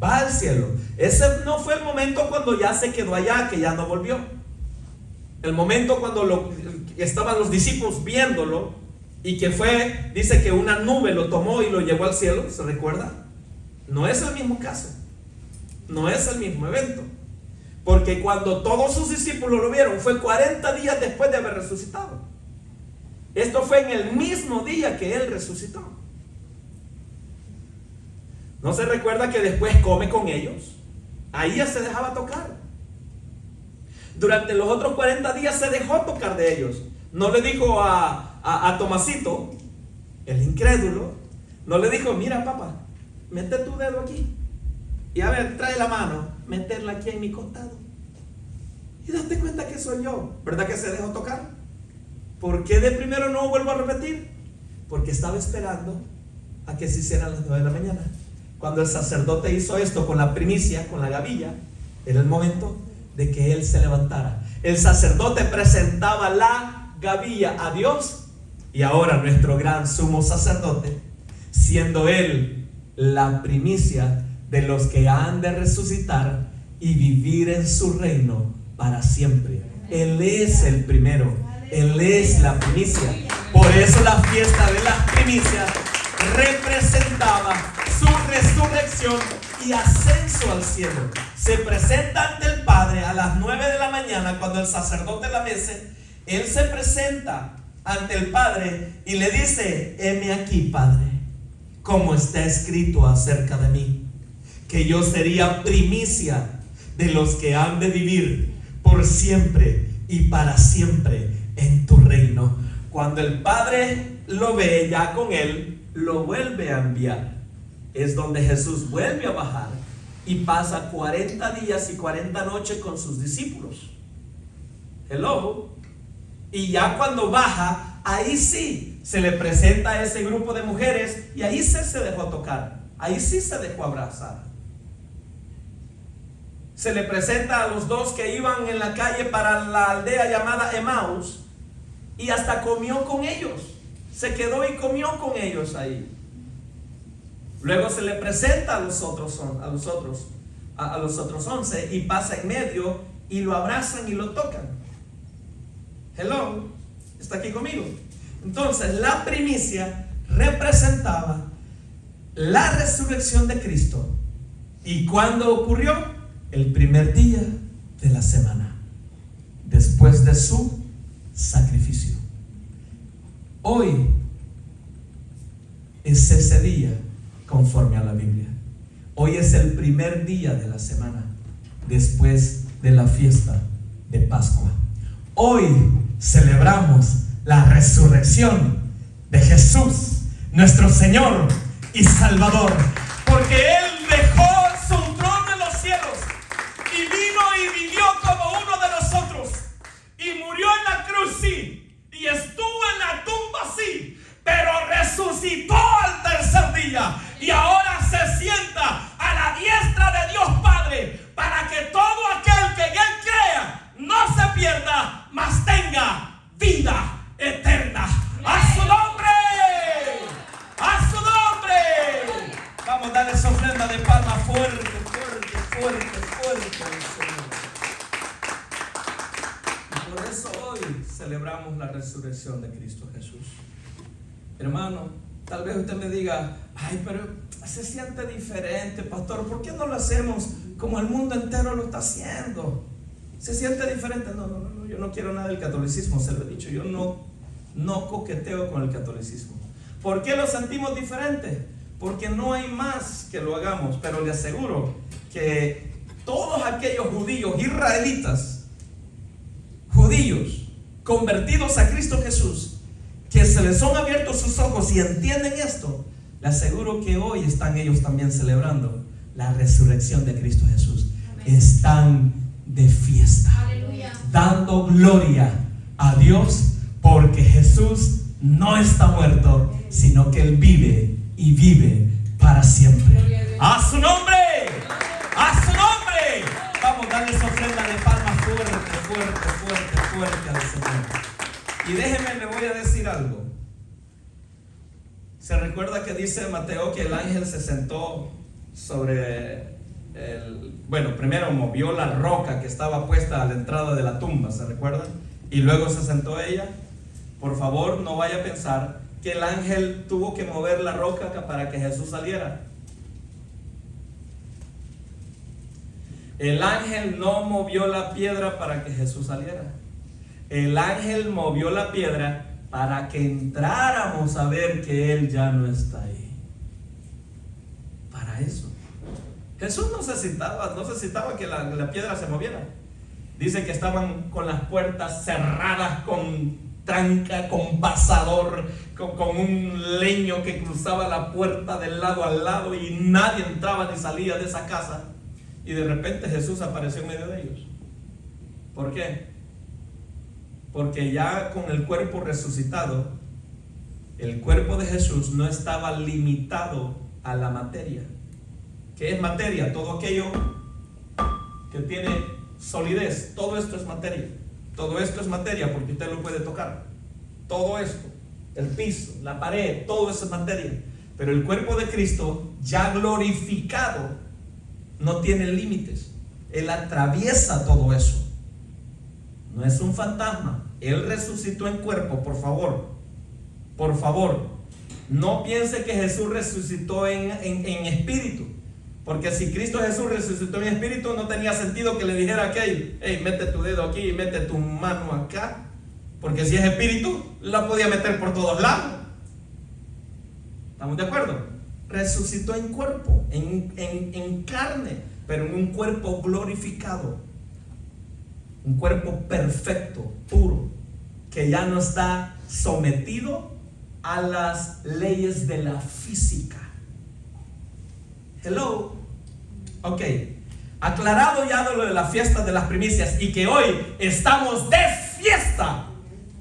Va al cielo. Ese no fue el momento cuando ya se quedó allá, que ya no volvió. El momento cuando estaban los discípulos viéndolo y que fue, dice que una nube lo tomó y lo llevó al cielo, ¿se recuerda? No es el mismo caso. No es el mismo evento. Porque cuando todos sus discípulos lo vieron, fue 40 días después de haber resucitado. Esto fue en el mismo día que Él resucitó. ¿No se recuerda que después come con ellos? Ahí ya se dejaba tocar. Durante los otros 40 días se dejó tocar de ellos. No le dijo a Tomasito, el incrédulo, no le dijo, mira papá, mete tu dedo aquí y a ver, trae la mano, meterla aquí en mi costado y date cuenta que soy yo. ¿Verdad que se dejó tocar? ¿Por qué de primero no vuelvo a repetir? Porque estaba esperando a que se hicieran las 9 de la mañana. Cuando el sacerdote hizo esto con la primicia, con la gavilla, era el momento de que Él se levantara. El sacerdote presentaba la gavilla a Dios, y ahora nuestro gran sumo sacerdote, siendo Él la primicia de los que han de resucitar y vivir en su reino para siempre. Él es el primero, Él es la primicia. Por eso la fiesta de las primicias representaba su resurrección y ascenso al cielo. Se presenta ante el Padre a las 9 de la mañana cuando el sacerdote la mece. Él se presenta ante el Padre y le dice, heme aquí, Padre, como está escrito acerca de mí, que yo sería primicia de los que han de vivir por siempre y para siempre en tu reino. Cuando el Padre lo ve ya con él, lo vuelve a enviar. Es donde Jesús vuelve a bajar y pasa 40 días y 40 noches con sus discípulos. Hello. Y ya cuando baja, ahí sí se le presenta a ese grupo de mujeres y ahí se dejó tocar. ahí sí se dejó abrazar. Se le presenta a los dos que iban en la calle para la aldea llamada Emaús, y hasta comió con ellos. Se quedó y comió con ellos ahí. Luego se le presenta a los otros 11 y pasa en medio y lo abrazan y lo tocan. Hello, ¿está aquí conmigo? Entonces la primicia representaba la resurrección de Cristo. ¿Y cuándo ocurrió? El primer día de la semana, después de su sacrificio. Hoy es ese día conforme a la Biblia. Hoy es el primer día de la semana después de la fiesta de Pascua. Hoy celebramos la resurrección de Jesús, nuestro Señor y Salvador, porque Él dejó su trono en los cielos y vino y vivió como uno de nosotros y murió en la cruz, sí, y estuvo en la tumba, sí, pero resucitó al tercer día y ahora se sienta a la diestra de Dios Padre para que todo aquel que en Él crea no se pierda, mas tenga vida eterna. ¡A su nombre! ¡A su nombre! Vamos a darle esa ofrenda de palma fuerte, fuerte, fuerte, fuerte al Señor. Y por eso hoy celebramos la resurrección de Cristo Jesús. Hermano, tal vez usted me diga: ay, pero se siente diferente, pastor, ¿por qué no lo hacemos como el mundo entero lo está haciendo? ¿Se siente diferente? No, yo no quiero nada del catolicismo, se lo he dicho, yo no coqueteo con el catolicismo. ¿Por qué lo sentimos diferente? Porque no hay más que lo hagamos, pero le aseguro que todos aquellos judíos israelitas, judíos convertidos a Cristo Jesús, que se les son abiertos sus ojos y entienden esto, le aseguro que hoy están ellos también celebrando la resurrección de Cristo Jesús. Amén. Están de fiesta. Aleluya. Dando gloria a Dios, porque Jesús no está muerto, sino que Él vive y vive para siempre. ¡A su nombre! ¡A su nombre! Vamos a darle esa ofrenda de palmas fuerte, fuerte, fuerte, fuerte al Señor. Y déjeme, le voy a decir algo. ¿Se recuerda que dice Mateo que el ángel se sentó sobre primero movió la roca que estaba puesta a la entrada de la tumba, ¿se recuerda? Y luego se sentó ella. Por favor, no vaya a pensar que el ángel tuvo que mover la roca para que Jesús saliera. El ángel no movió la piedra para que Jesús saliera. El ángel movió la piedra para que entráramos a ver que Él ya no está ahí. Para eso. Jesús no necesitaba que la piedra se moviera. Dice que estaban con las puertas cerradas, con tranca, con pasador, con un leño que cruzaba la puerta del lado al lado, y nadie entraba ni salía de esa casa. Y de repente Jesús apareció en medio de ellos. ¿Por qué? Porque ya con el cuerpo resucitado, el cuerpo de Jesús no estaba limitado a la materia. ¿Qué es materia? Todo aquello que tiene solidez. Todo esto es materia. Todo esto es materia porque usted lo puede tocar. Todo esto, el piso, la pared, todo eso es materia. Pero el cuerpo de Cristo, ya glorificado, no tiene límites. Él atraviesa todo eso. No es un fantasma. Él resucitó en cuerpo, por favor. Por favor. No piense que Jesús resucitó en espíritu. Porque si Cristo Jesús resucitó en espíritu, no tenía sentido que le dijera a aquel: hey, mete tu dedo aquí y mete tu mano acá. Porque si es espíritu, la podía meter por todos lados. ¿Estamos de acuerdo? Resucitó en cuerpo, en carne, pero en un cuerpo glorificado. Un cuerpo perfecto, puro, que ya no está sometido a las leyes de la física. Hello. Ok. Aclarado ya lo de la fiesta de las primicias y que hoy estamos de fiesta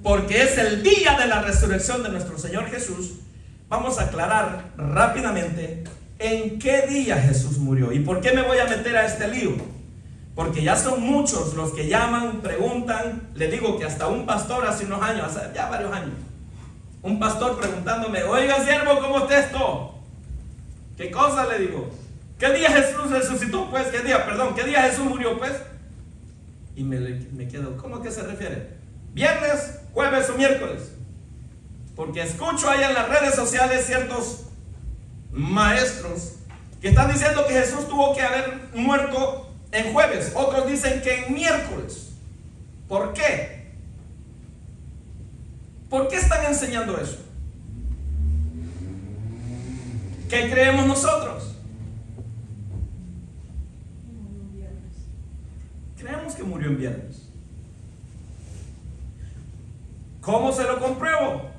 porque es el día de la resurrección de nuestro Señor Jesús, vamos a aclarar rápidamente ¿en qué día Jesús murió? ¿Y por qué me voy a meter a este lío? Porque ya son muchos los que llaman, preguntan. Le digo que hasta un pastor hace unos años, hace ya varios años, un pastor preguntándome: oiga, siervo, ¿cómo está esto? ¿Qué cosa? Le digo. ¿Qué día Jesús resucitó? Pues, ¿qué día Jesús murió? Pues, y me quedo, ¿cómo a qué se refiere? ¿Viernes, jueves o miércoles? Porque escucho ahí en las redes sociales ciertos maestros que están diciendo que Jesús tuvo que haber muerto en jueves. Otros dicen que en miércoles. ¿Por qué? ¿Por qué están enseñando eso? ¿Qué creemos nosotros? Creemos que murió en viernes. ¿Cómo se lo compruebo?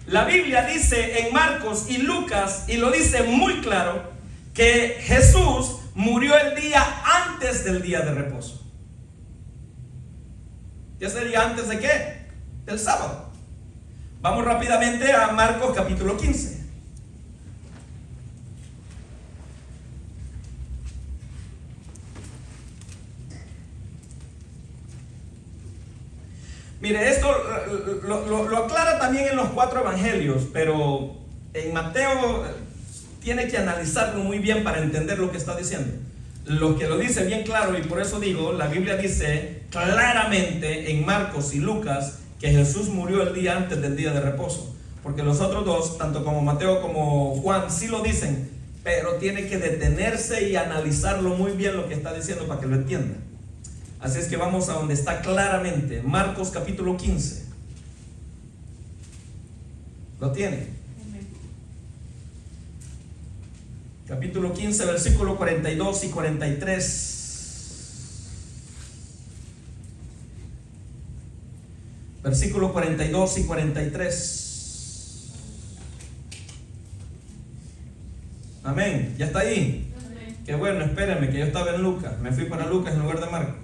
La Biblia dice en Marcos y Lucas, y lo dice muy claro, que Jesús murió el día antes del día de reposo. ¿Qué sería antes de qué? Del sábado. Vamos rápidamente a Marcos capítulo 15. Mire, esto lo aclara también en los 4 evangelios, pero en Mateo tiene que analizarlo muy bien para entender lo que está diciendo. Lo que lo dice bien claro, y por eso digo, la Biblia dice claramente en Marcos y Lucas que Jesús murió el día antes del día de reposo. Porque los otros dos, tanto como Mateo como Juan, sí lo dicen, pero tiene que detenerse y analizarlo muy bien lo que está diciendo para que lo entienda. Así es que vamos a donde está claramente, Marcos capítulo 15. ¿Lo tiene? Capítulo 15, versículo 42 y 43. Versículo 42 y 43. Amén. ¿Ya está ahí? Amén. Qué bueno, espérenme, que yo estaba en Lucas. Me fui para Lucas en lugar de Marcos.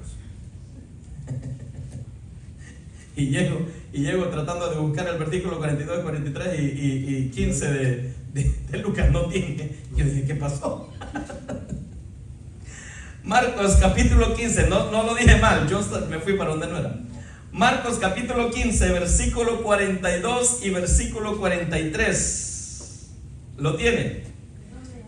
Y llego tratando de buscar el versículo 42, 43 y 15 de Lucas no tiene. Yo dije, ¿qué pasó? Marcos capítulo 15, no lo dije mal, yo me fui para donde no era. Marcos capítulo 15, versículo 42 y versículo 43. ¿Lo tiene?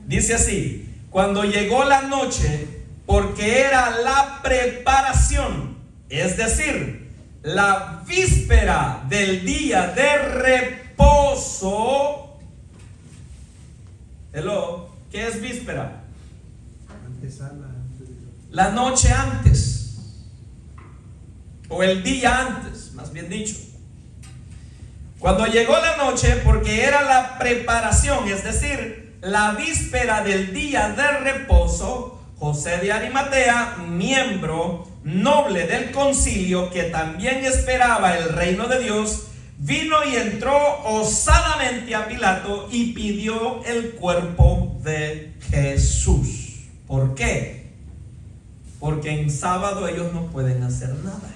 Dice así: cuando llegó la noche, porque era la preparación, es decir, la víspera del día de reposo. Hello, ¿qué es víspera? La noche antes, o el día antes, más bien dicho. Cuando llegó la noche, porque era la preparación, es decir, la víspera del día de reposo, José de Arimatea, miembro noble del concilio, que también esperaba el reino de Dios, vino y entró osadamente a Pilato y pidió el cuerpo de Jesús. ¿Por qué? Porque en sábado ellos no pueden hacer nada.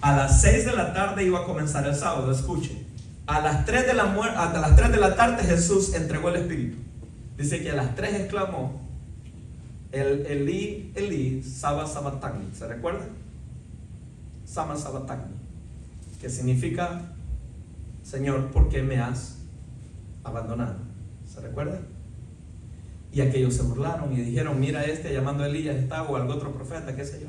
A las 6 de la tarde iba a comenzar el sábado, escuchen. A las 3 de la tarde Jesús entregó el Espíritu. Dice que a las 3 exclamó: Elí, Elí, Saba Sabatagni. ¿Se recuerda? Sama Sabatagni, que significa: Señor, ¿por qué me has abandonado? ¿Se recuerda? Y aquellos se burlaron y dijeron: mira, llamando a Elías está, o algún otro profeta, qué sé yo.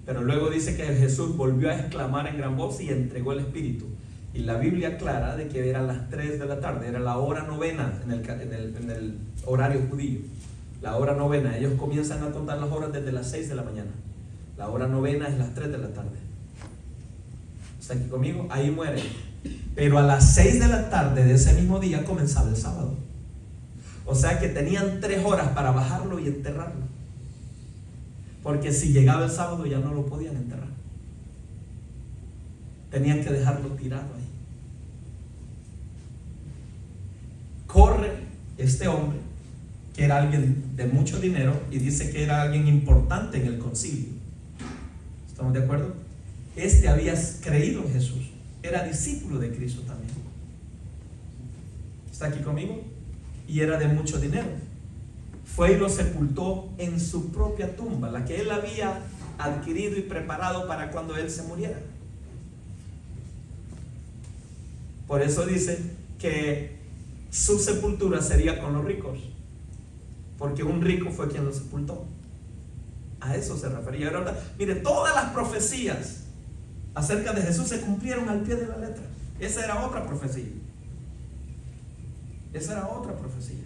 Pero luego dice que Jesús volvió a exclamar en gran voz y entregó el Espíritu. Y la Biblia aclara de que eran las 3 de la tarde, era la hora novena en el horario judío. La hora novena, ellos comienzan a contar las horas desde las 6 de la mañana. La hora novena es las 3 de la tarde. ¿Está aquí conmigo? Ahí muere. Pero a las 6 de la tarde de ese mismo día comenzaba el sábado. O sea que tenían 3 horas para bajarlo y enterrarlo. Porque si llegaba el sábado ya no lo podían enterrar. Tenían que dejarlo tirado ahí. Corre este hombre, que era alguien de mucho dinero, y dice que era alguien importante en el concilio. ¿Estamos de acuerdo? Había creído en Jesús, era discípulo de Cristo también. ¿Está aquí conmigo? Y era de mucho dinero. Fue y lo sepultó en su propia tumba, la que él había adquirido y preparado para cuando él se muriera. Por eso dice que su sepultura sería con los ricos, porque un rico fue quien lo sepultó. A eso se refería. Ahora, mire, todas las profecías acerca de Jesús se cumplieron al pie de la letra. Esa era otra profecía. Esa era otra profecía.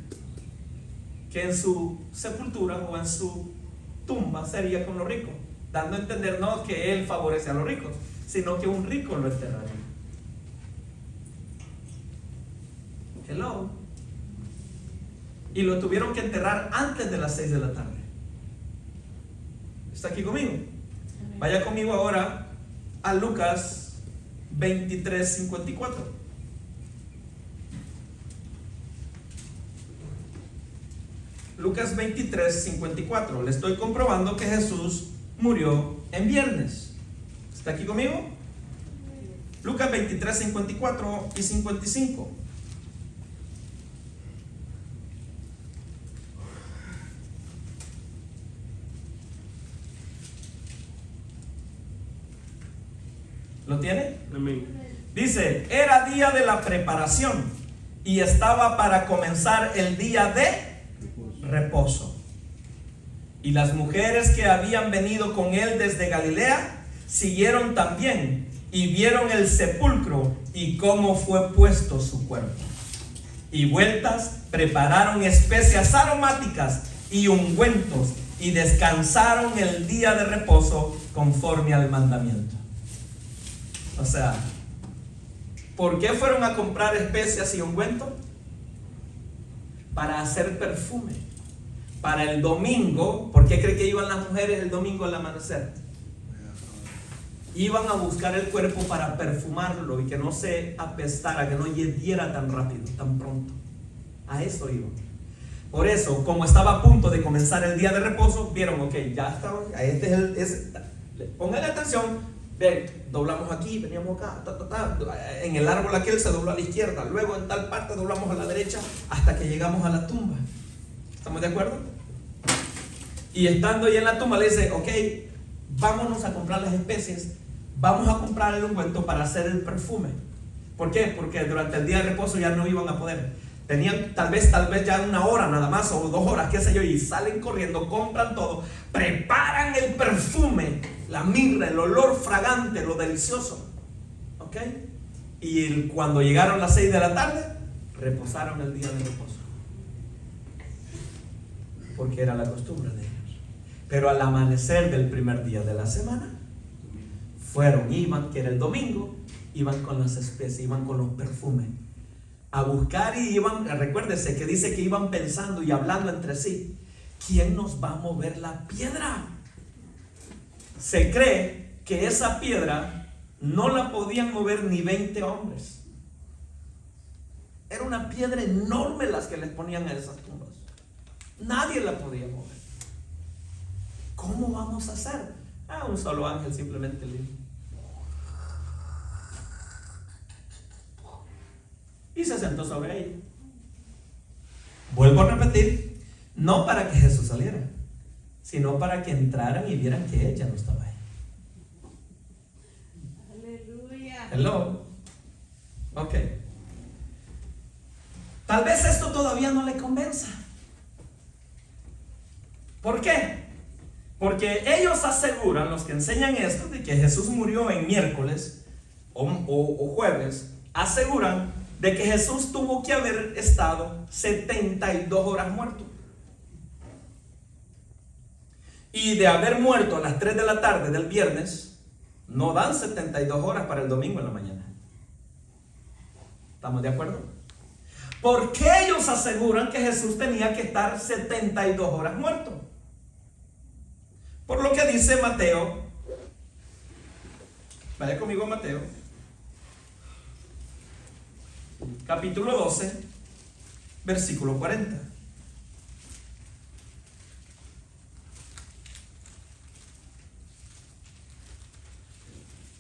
Que en su sepultura o en su tumba sería con los ricos, dando a entender no que él favorece a los ricos, sino que un rico lo enterraría. Hello. Y lo tuvieron que enterrar antes de las 6 de la tarde. ¿Está aquí conmigo? Vaya conmigo ahora a Lucas 23:54. Lucas 23:54. Le estoy comprobando que Jesús murió en viernes. ¿Está aquí conmigo? Lucas 23:54 y 55. ¿Lo tiene? Amén. Dice, era día de la preparación y estaba para comenzar el día de reposo. Y las mujeres que habían venido con él desde Galilea siguieron también y vieron el sepulcro y cómo fue puesto su cuerpo. Y vueltas prepararon especias aromáticas y ungüentos y descansaron el día de reposo conforme al mandamiento. O sea, ¿por qué fueron a comprar especias y ungüentos? Para hacer perfume. Para el domingo. ¿Por qué cree que iban las mujeres el domingo al amanecer? Iban a buscar el cuerpo para perfumarlo y que no se apestara, que no hiediera tan rápido, tan pronto. A eso iban. Por eso, como estaba a punto de comenzar el día de reposo, vieron, ok, ya está, este es póngale atención. Ven, doblamos aquí, veníamos acá, en el árbol aquel se dobló a la izquierda, luego en tal parte doblamos a la derecha hasta que llegamos a la tumba. ¿Estamos de acuerdo? Y estando ahí en la tumba le dice, ok, vámonos a comprar las especies, vamos a comprar el ungüento para hacer el perfume. ¿Por qué? Porque durante el día de reposo ya no iban a poder. Tenían tal vez ya 1 hora nada más o 2 horas, qué sé yo, y salen corriendo, compran todo, preparan el perfume, la mirra, el olor fragante, lo delicioso. ¿Ok? Y cuando llegaron las 6 de la tarde, reposaron el día de reposo. Porque era la costumbre de ellos. Pero al amanecer del primer día de la semana, iban, que era el domingo, iban con las especies, iban con los perfumes a buscar y iban, recuérdese que dice que iban pensando y hablando entre sí, ¿quién nos va a mover la piedra? Se cree que esa piedra no la podían mover ni 20 hombres. Era una piedra enorme las que les ponían a esas tumbas. Nadie la podía mover. ¿Cómo vamos a hacer? Un solo ángel simplemente le dijo. Y se sentó sobre ella. Vuelvo a repetir, no para que Jesús saliera, sino para que entraran y vieran que ella no estaba ahí. Aleluya. Hello. Ok. Tal vez esto todavía no le convenza. ¿Por qué? Porque ellos aseguran, los que enseñan esto, de que Jesús murió en miércoles o jueves, aseguran de que Jesús tuvo que haber estado 72 horas muerto. Y de haber muerto a las 3 de la tarde del viernes, no dan 72 horas para el domingo en la mañana. ¿Estamos de acuerdo? ¿Por qué ellos aseguran que Jesús tenía que estar 72 horas muerto? Por lo que dice Mateo. Vaya conmigo a Mateo. Capítulo 12, versículo 40.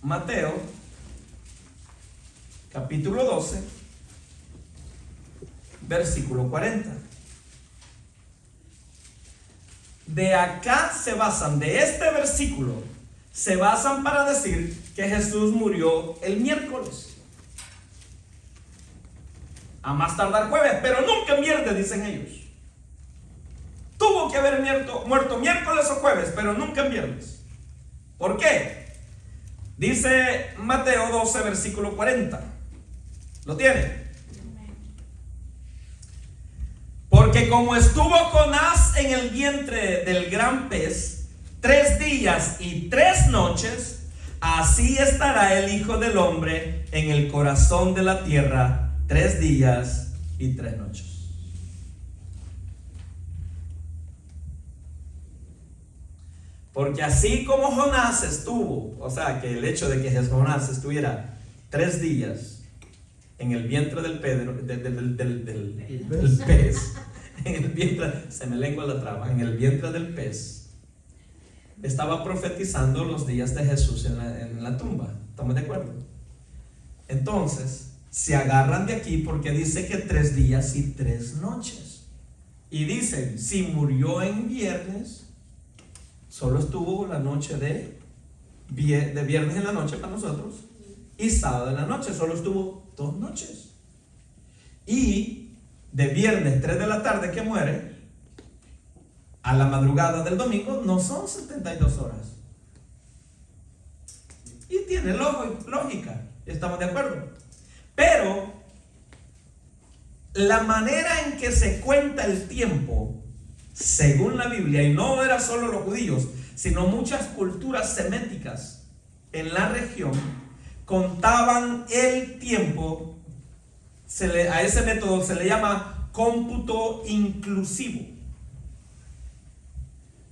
Mateo, capítulo 12, versículo 40. De acá se basan, de este versículo, se basan para decir que Jesús murió el miércoles. A más tardar jueves, pero nunca en viernes, dicen ellos. Tuvo que haber muerto miércoles o jueves, pero nunca en viernes. ¿Por qué? Dice Mateo 12, versículo 40. ¿Lo tiene? Porque como estuvo Jonás en el vientre del gran pez 3 días y 3 noches, así estará el Hijo del Hombre en el corazón de la tierra 3 días y 3 noches. Porque así como Jonás estuvo, o sea, que el hecho de que Jonás estuviera 3 días en el vientre del pez, en el vientre, se me lengua la traba, en el vientre del pez, estaba profetizando los días de Jesús en la tumba. ¿Estamos de acuerdo? Entonces, se agarran de aquí porque dice que 3 días y 3 noches. Y dicen, si murió en viernes, solo estuvo la noche de viernes en la noche para nosotros y sábado en la noche, solo estuvo 2 noches. Y de viernes 3 de la tarde que muere a la madrugada del domingo no son 72 horas. Y tiene lógica, estamos de acuerdo. Pero la manera en que se cuenta el tiempo según la Biblia, y no era solo los judíos, sino muchas culturas seméticas en la región, contaban el tiempo, a ese método se le llama cómputo inclusivo.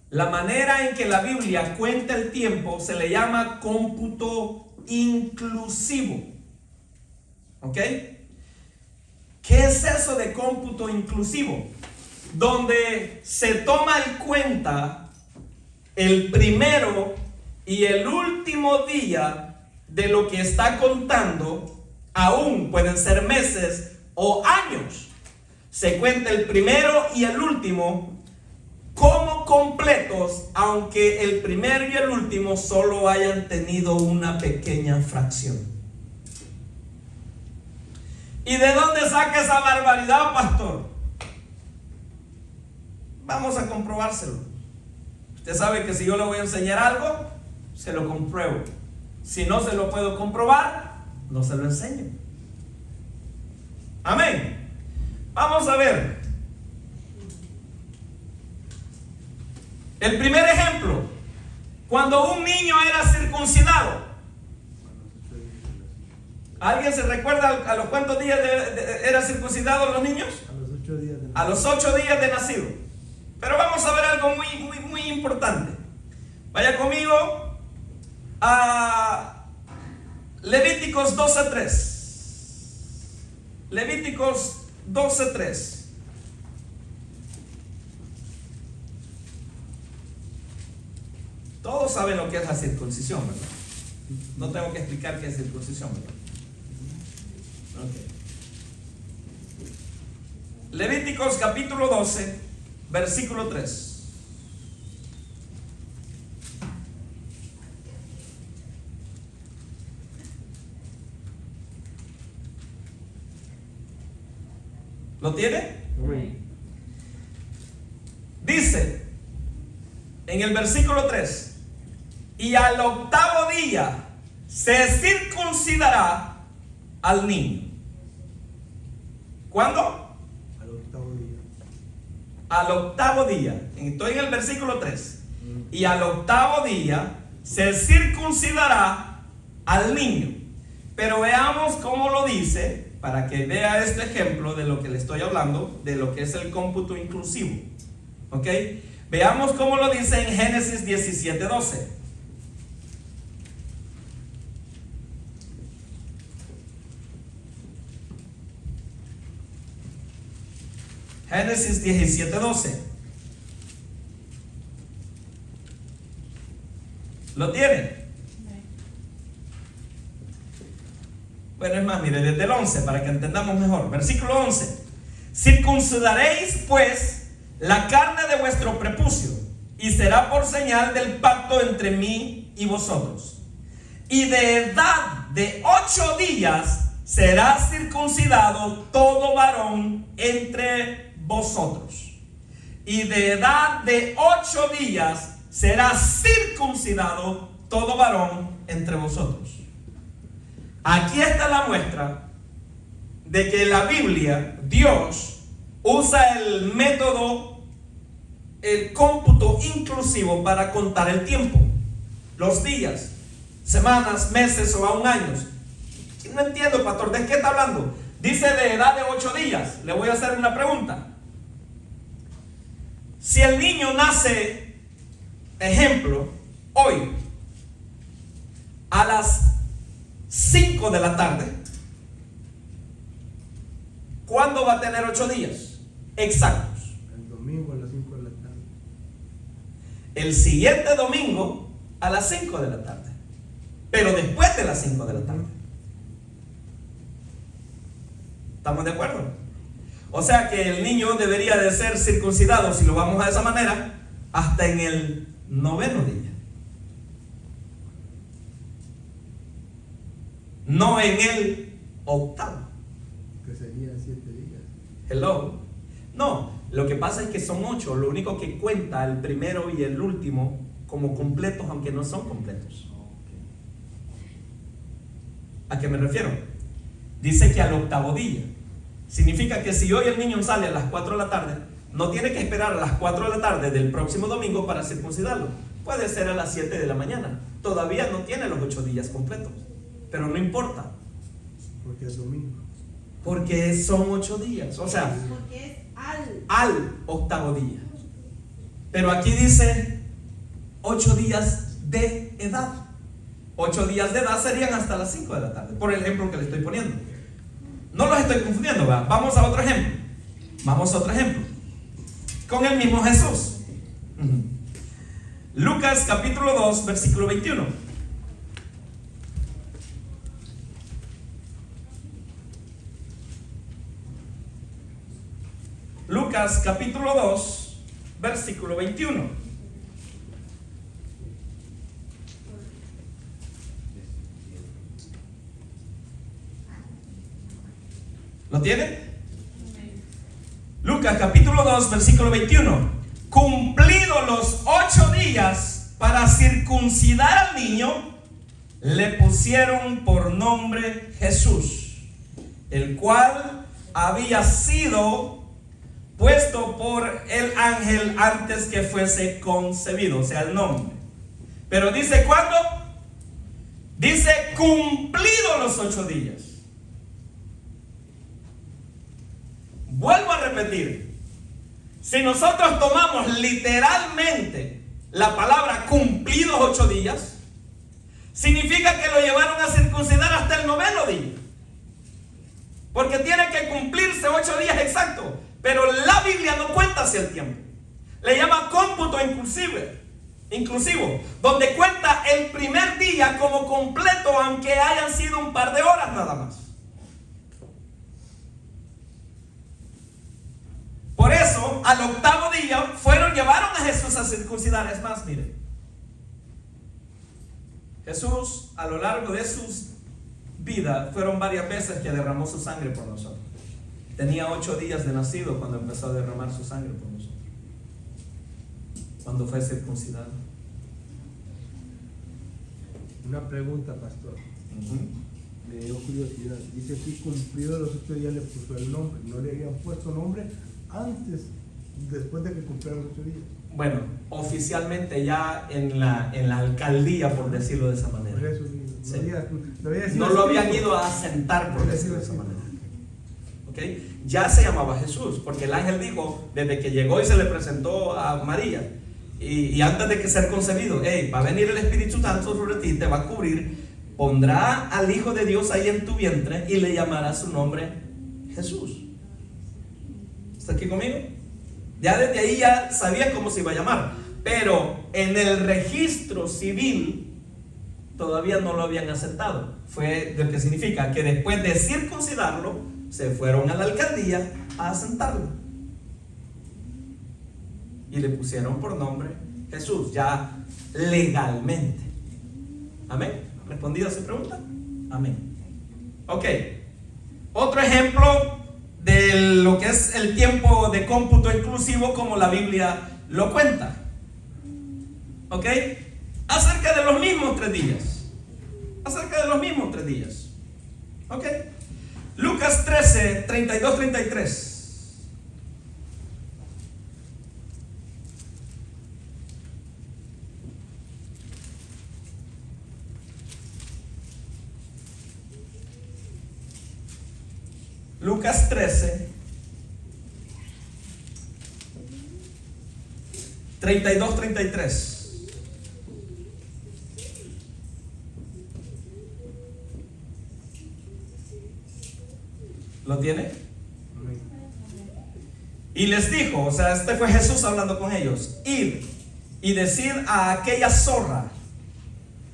La manera en que la Biblia cuenta el tiempo se le llama cómputo inclusivo. ¿Ok? ¿Qué es eso de cómputo inclusivo? Donde se toma en cuenta el primero y el último día de lo que está contando, aún pueden ser meses o años. Se cuenta el primero y el último como completos, aunque el primero y el último solo hayan tenido una pequeña fracción. ¿Y de dónde saca esa barbaridad, pastor? Vamos a comprobárselo. Usted sabe que si yo le voy a enseñar algo, se lo compruebo. Si no se lo puedo comprobar, no se lo enseño. Amén. Vamos a ver. El primer ejemplo, cuando un niño era circuncidado. ¿Alguien se recuerda a los cuántos días era circuncidado los niños? A los 8 días de nacido. A los 8 días de nacido. Pero vamos a ver algo muy importante. Vaya conmigo a Levíticos 12:3. Levíticos 12:3. Todos saben lo que es la circuncisión, ¿verdad? No tengo que explicar qué es circuncisión, ¿verdad? Okay. Levíticos capítulo 12, versículo 3. ¿Lo tiene? Dice en el versículo 3: y al 8º día se circuncidará al niño. ¿Cuándo? Al 8º día. Al 8º día. Estoy en el versículo 3. Y al 8º día se circuncidará al niño. Pero veamos cómo lo dice, para que vea este ejemplo de lo que le estoy hablando, de lo que es el cómputo inclusivo. ¿Ok? Veamos cómo lo dice en Génesis 17:12. Génesis 17:12. ¿Lo tiene? Bueno, es más, mire, desde el 11 para que entendamos mejor. Versículo 11. Circuncidaréis pues la carne de vuestro prepucio, y será por señal del pacto entre mí y vosotros. Y de edad de 8 días será circuncidado todo varón entre vosotros. Y de edad de 8 días será circuncidado todo varón entre vosotros. Aquí está la muestra de que en la Biblia Dios usa el método, el cómputo inclusivo para contar el tiempo, los días, semanas, meses o aún años. No entiendo, pastor, ¿de qué está hablando? Dice de edad de 8 días. Le voy a hacer una pregunta. Si el niño nace, ejemplo, hoy, a las 5 de la tarde, ¿cuándo va a tener 8 días exactos? El domingo a las 5 de la tarde. El siguiente domingo a las 5 de la tarde. Pero después de las 5 de la tarde. ¿Estamos de acuerdo? O sea que el niño debería de ser circuncidado, si lo vamos a esa manera, hasta en el 9º día. No en el 8º. Que sería 7 días. Hello. No, lo que pasa es que son 8. Lo único que cuenta el primero y el último como completos, aunque no son completos. ¿A qué me refiero? Dice que al 8º día. Significa que si hoy el niño sale a las 4 de la tarde, no tiene que esperar a las 4 de la tarde del próximo domingo para circuncidarlo. Puede ser a las 7 de la mañana. Todavía no tiene los 8 días completos. Pero no importa. Porque es domingo. Porque son 8 días. O sea, Porque es al 8º día. Pero aquí dice 8 días de edad. 8 días de edad serían hasta las 5 de la tarde. Por el ejemplo que le estoy poniendo. No los estoy confundiendo, ¿verdad? Vamos a otro ejemplo. Vamos a otro ejemplo. Con el mismo Jesús. Lucas capítulo 2, versículo 21. Lucas capítulo 2, versículo 21. ¿Lo tiene? Lucas capítulo 2, versículo 21. Cumplidos los 8 días para circuncidar al niño, le pusieron por nombre Jesús, el cual había sido puesto por el ángel antes que fuese concebido, o sea, el nombre. Pero dice ¿cuándo? Dice cumplidos los 8 días. Vuelvo a repetir, si nosotros tomamos literalmente la palabra cumplidos 8 días, significa que lo llevaron a circuncidar hasta el 9º día. Porque tiene que cumplirse 8 días exactos. Pero la Biblia no cuenta así el tiempo. Le llama cómputo inclusivo, donde cuenta el primer día como completo, aunque hayan sido un par de horas nada más. Por eso, al 8º día, llevaron a Jesús a circuncidar. Es más, miren, Jesús, a lo largo de su vida, fueron varias veces que derramó su sangre por nosotros. Tenía 8 días de nacido cuando empezó a derramar su sangre por nosotros, cuando fue circuncidado. Una pregunta, pastor. Me dio curiosidad. Dice aquí, cumplidos los 8 días le puso el nombre. ¿No le habían puesto nombre antes, después de que cumplieron los 8 días? Bueno, oficialmente ya en la alcaldía, por decirlo de esa manera. Por eso, Sí. no lo habían ido a asentar, por decirlo de esa manera. ¿Okay? Ya se llamaba Jesús, porque el ángel dijo, desde que llegó y se le presentó a María, y antes de que sea concebido, va a venir el Espíritu Santo sobre ti, te va a cubrir, pondrá al Hijo de Dios ahí en tu vientre y le llamará su nombre Jesús. ¿Está aquí conmigo? Ya desde ahí ya sabía cómo se iba a llamar, pero en el registro civil todavía no lo habían aceptado. Fue lo que significa que después de circuncidarlo, se fueron a la alcaldía a asentarla. Y le pusieron por nombre Jesús, ya legalmente. Amén. ¿Respondido a su pregunta? Amén. Ok. Otro ejemplo de lo que es el tiempo de cómputo inclusivo como la Biblia lo cuenta. Ok. Acerca de los mismos 3 días. Acerca de los mismos 3 días. Ok. Lucas 13, 32, 33. Lucas 13, 32, 33. ¿Lo tiene? Y les dijo, o sea, este fue Jesús hablando con ellos: id y decid a aquella zorra,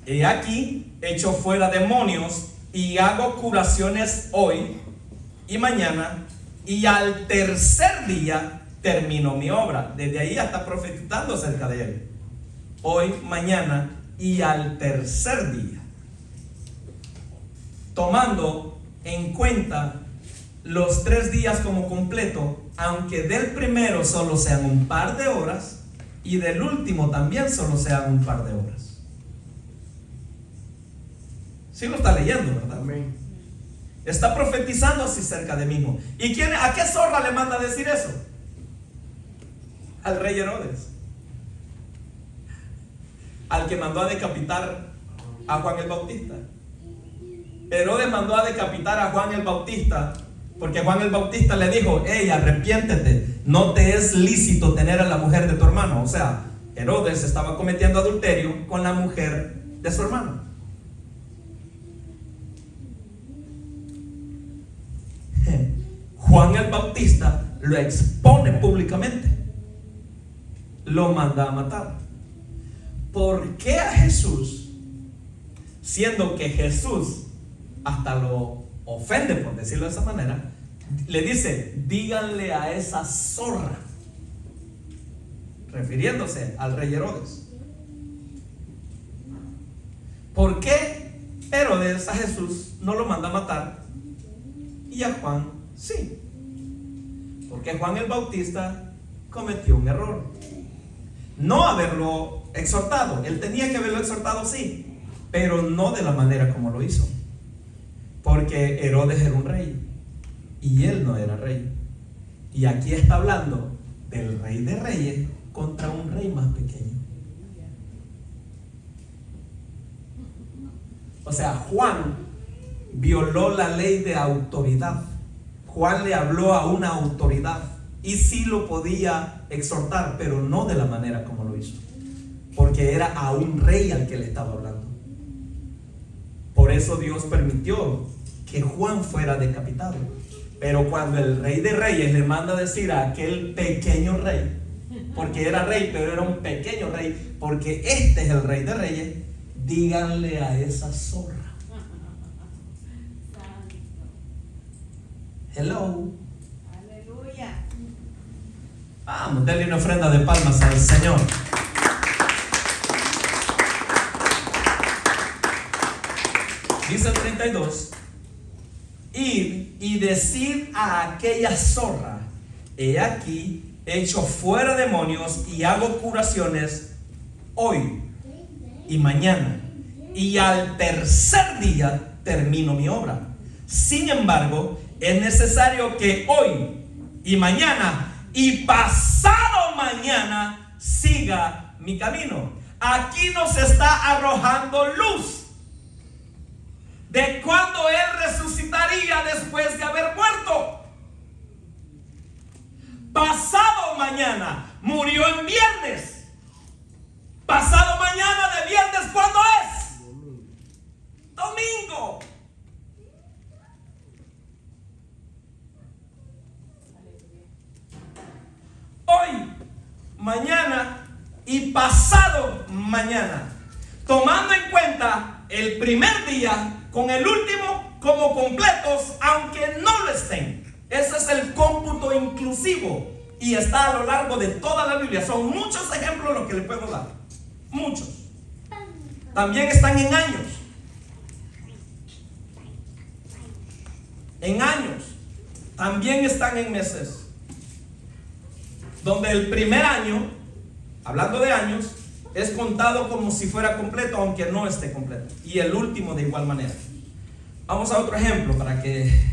he aquí, echo fuera demonios y hago curaciones hoy y mañana, y al tercer día termino mi obra. Desde ahí ya está profetizando acerca de él. Hoy, mañana y al tercer día, tomando en cuenta los 3 días como completo, aunque del primero solo sean un par de horas y del último también solo sean un par de horas. Sí lo está leyendo, ¿verdad? Amén. Está profetizando así cerca de mismo. ¿Y a qué zorra le manda a decir eso? Al rey Herodes, al que mandó a decapitar a Juan el Bautista. Herodes mandó a decapitar a Juan el Bautista porque Juan el Bautista le dijo: hey, arrepiéntete, no te es lícito tener a la mujer de tu hermano. O sea, Herodes estaba cometiendo adulterio con la mujer de su hermano. Juan el Bautista lo expone públicamente, lo manda a matar. ¿Por qué a Jesús, siendo que Jesús hasta lo ofende, por decirlo de esa manera, le dice: díganle a esa zorra, refiriéndose al rey Herodes? ¿Por qué Herodes a Jesús no lo manda a matar y a Juan sí? Porque Juan el Bautista cometió un error, no haberlo exhortado. Él tenía que haberlo exhortado, sí, pero no de la manera como lo hizo, porque Herodes era un rey y él no era rey. Y aquí está hablando del rey de reyes contra un rey más pequeño. O sea, Juan violó la ley de autoridad. Juan le habló a una autoridad y sí lo podía exhortar, pero no de la manera como lo hizo, porque era a un rey al que le estaba hablando. Por eso Dios permitió que Juan fuera decapitado. Pero cuando el rey de reyes le manda a decir a aquel pequeño rey, porque era rey pero era un pequeño rey, porque este es el rey de reyes, díganle a esa zorra. Hello. Aleluya. Vamos, denle una ofrenda de palmas al Señor. Dice el 32: id y decid a aquella zorra, he aquí, echo fuera demonios y hago curaciones hoy y mañana, y al tercer día termino mi obra. Sin embargo, es necesario que hoy y mañana y pasado mañana siga mi camino. Aquí nos está arrojando luz de cuando Él resucitaría después de haber muerto. Pasado mañana, murió en viernes. Pasado mañana de viernes, ¿cuándo es? Domingo. Hoy, mañana y pasado mañana, tomando en cuenta el primer día con el último como completos, aunque no lo estén. Ese es el cómputo inclusivo y está a lo largo de toda la Biblia. Son muchos ejemplos los que le puedo dar. Muchos. También están en años. En años. También están en meses. Donde el primer año, hablando de años, es contado como si fuera completo, aunque no esté completo. Y el último de igual manera. Vamos a otro ejemplo para que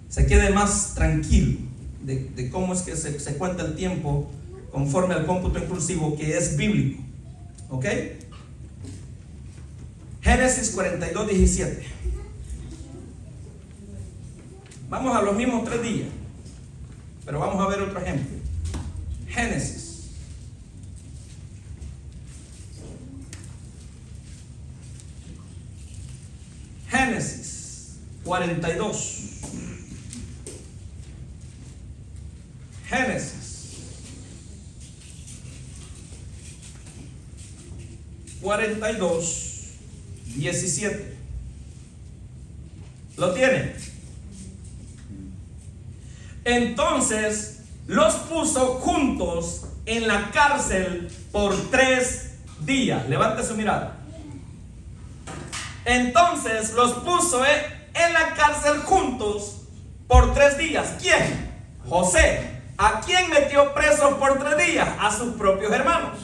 se quede más tranquilo de cómo es que se cuenta el tiempo conforme al cómputo inclusivo que es bíblico. ¿Ok? Génesis 42, 17. Vamos a los mismos 3 días, pero vamos a ver otro ejemplo. Génesis. Génesis 42. Génesis 42, 17. ¿Lo tiene? Entonces los puso juntos en la cárcel por 3 días. Levante su mirada. Entonces los puso en la cárcel juntos por 3 días. ¿Quién? José. ¿A quién metió preso por 3 días? A sus propios hermanos.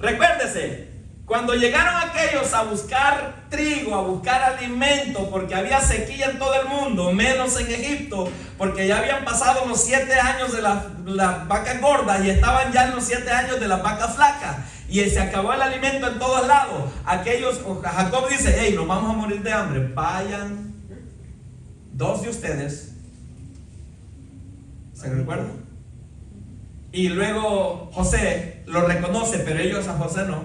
Recuérdese, cuando llegaron aquellos a buscar trigo, a buscar alimento, porque había sequía en todo el mundo, menos en Egipto, porque ya habían pasado los 7 años de las vacas gordas y estaban ya en los 7 años de las vacas flacas, y se acabó el alimento en todos lados. Jacob dice: hey, nos vamos a morir de hambre, vayan 2 de ustedes. ¿Se recuerdan? Y luego José lo reconoce, pero ellos a José no,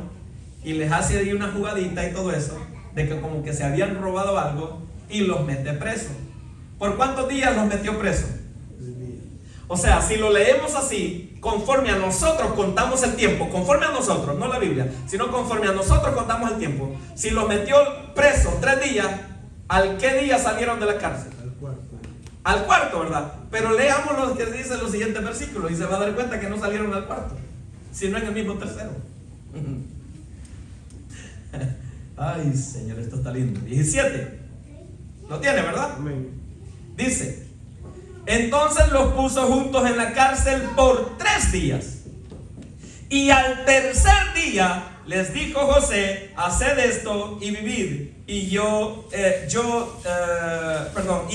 y les hace ahí una jugadita y todo eso, de que como que se habían robado algo, y los mete preso. ¿Por cuántos días los metió preso? 3 días. O sea, si lo leemos así, conforme a nosotros contamos el tiempo, conforme a nosotros, no la Biblia, sino conforme a nosotros contamos el tiempo, si los metió presos 3 días, ¿al qué día salieron de la cárcel? Al cuarto. Al cuarto, ¿verdad? Pero leamos lo que dicen los siguientes versículos y se va a dar cuenta que no salieron al cuarto, sino en el mismo tercero. Ay, Señor, esto está lindo. 17. Lo tiene, ¿verdad? Amén. Dice: entonces los puso juntos en la cárcel por 3 días. Y al tercer día les dijo José: haced esto y vivid. Y y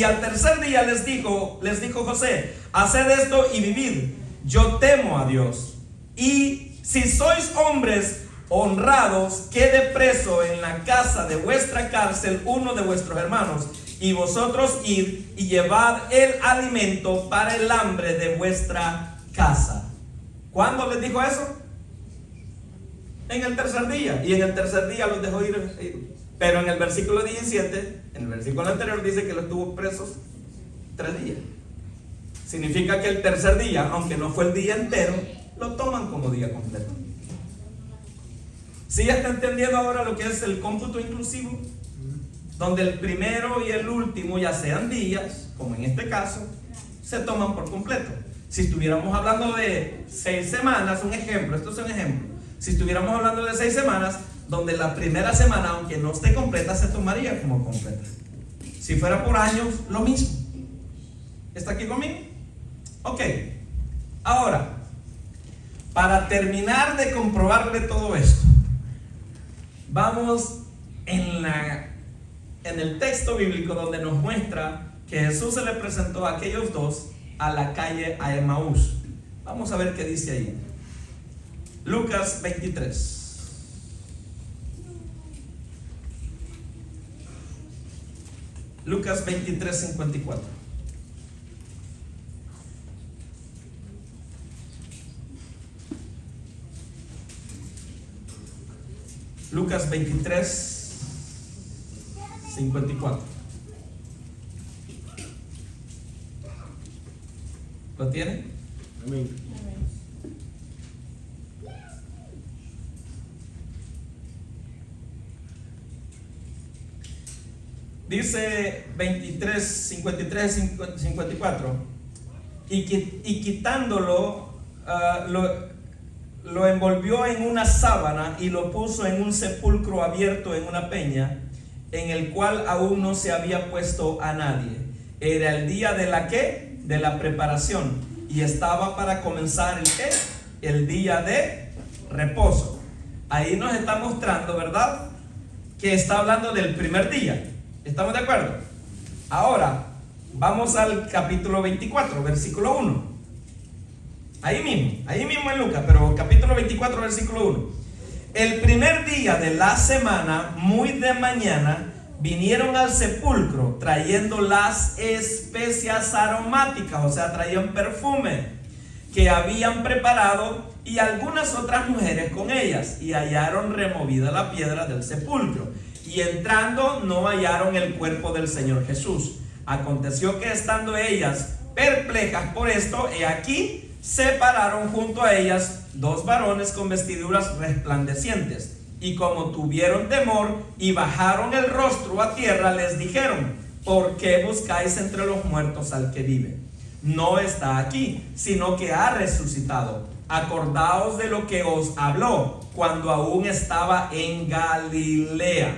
al tercer día les dijo José: haced esto y vivid. Yo temo a Dios. Y si sois hombres honrados, quede preso en la casa de vuestra cárcel uno de vuestros hermanos, y vosotros id y llevad el alimento para el hambre de vuestra casa. ¿Cuándo les dijo eso? En el tercer día. Y en el tercer día los dejó ir. Pero en el versículo 17, en el versículo anterior, dice que los tuvo presos 3 días. Significa que el tercer día, aunque no fue el día entero, lo toman como día completo. ¿Sí ya está entendiendo ahora lo que es el cómputo inclusivo? Donde el primero y el último, ya sean días, como en este caso, se toman por completo. Si estuviéramos hablando de 6 semanas, un ejemplo, esto es un ejemplo. Si estuviéramos hablando de 6 semanas, donde la primera semana, aunque no esté completa, se tomaría como completa. Si fuera por años, lo mismo. ¿Está aquí conmigo? Ok. Ahora, para terminar de comprobarle todo esto, vamos en el texto bíblico donde nos muestra que Jesús se le presentó a aquellos 2 a la calle a Emaús. Vamos a ver qué dice ahí. Lucas 23. Lucas 23, 54. Lucas 23, 54. ¿Lo tiene? Amén. Dice 23, 53, 54. Y quitándolo, lo envolvió en una sábana y lo puso en un sepulcro abierto en una peña, en el cual aún no se había puesto a nadie. Era el día de la ¿qué? De la preparación, y estaba para comenzar el ¿qué? El día de reposo. Ahí nos está mostrando, ¿verdad?, que está hablando del primer día. ¿Estamos de acuerdo? Ahora vamos al capítulo 24, versículo 1. Ahí mismo en Lucas, pero capítulo 24, versículo 1. El primer día de la semana, muy de mañana, vinieron al sepulcro trayendo las especias aromáticas, o sea, traían perfume que habían preparado, y algunas otras mujeres con ellas, y hallaron removida la piedra del sepulcro, y entrando no hallaron el cuerpo del Señor Jesús. Aconteció que estando ellas perplejas por esto, he aquí se pararon junto a ellas dos varones con vestiduras resplandecientes, y como tuvieron temor y bajaron el rostro a tierra, les dijeron: ¿por qué buscáis entre los muertos al que vive? No está aquí, sino que ha resucitado. Acordaos de lo que os habló cuando aún estaba en Galilea,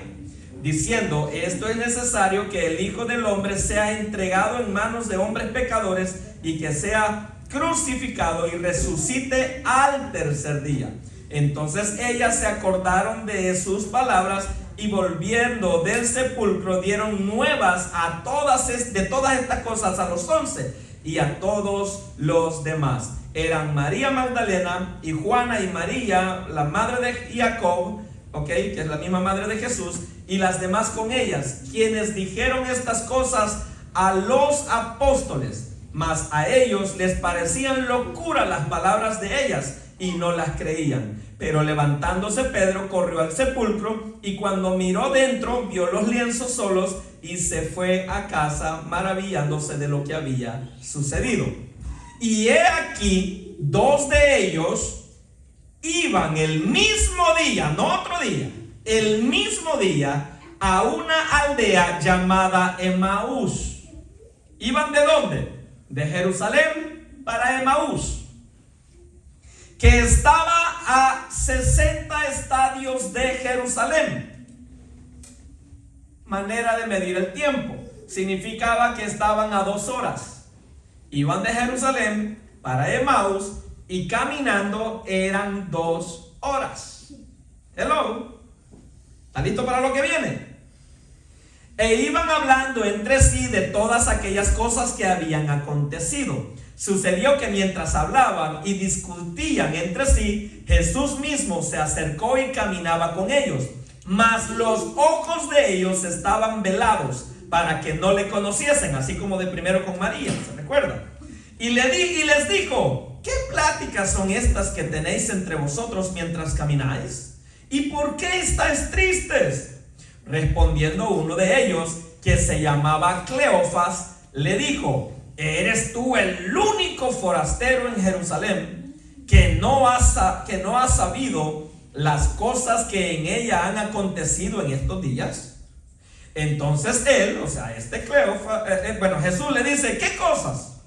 diciendo: esto es necesario que el Hijo del Hombre sea entregado en manos de hombres pecadores, y que sea crucificado y resucite al tercer día. Entonces ellas se acordaron de sus palabras, y volviendo del sepulcro dieron nuevas de todas estas cosas a los 11 y a todos los demás. Eran María Magdalena y Juana y María, la madre de Jacob, que es la misma madre de Jesús, y las demás con ellas, quienes dijeron estas cosas a los apóstoles, mas a ellos les parecían locura las palabras de ellas, y no las creían. Pero levantándose Pedro corrió al sepulcro, y cuando miró dentro vio los lienzos solos, y se fue a casa maravillándose de lo que había sucedido. Y he aquí, dos de ellos iban el mismo día, no otro día, el mismo día, a una aldea llamada Emaús. ¿Iban de dónde? De Jerusalén para Emaús, que estaba a 60 estadios de Jerusalén. Manera de medir el tiempo, significaba que estaban a 2 horas. Iban de Jerusalén para Emaús, y caminando eran 2 horas. Hello, ¿está listo para lo que viene? E iban hablando entre sí de todas aquellas cosas que habían acontecido. Sucedió que mientras hablaban y discutían entre sí, Jesús mismo se acercó y caminaba con ellos, mas los ojos de ellos estaban velados para que no le conociesen, así como de primero con María, ¿se recuerda? Y les dijo: ¿qué pláticas son estas que tenéis entre vosotros mientras camináis? ¿Y por qué estáis tristes? Respondiendo uno de ellos, que se llamaba Cleofas, le dijo: ¿eres tú el único forastero en Jerusalén que no ha sabido las cosas que en ella han acontecido en estos días? Entonces él, o sea, Cleofas, Jesús le dice: ¿qué cosas?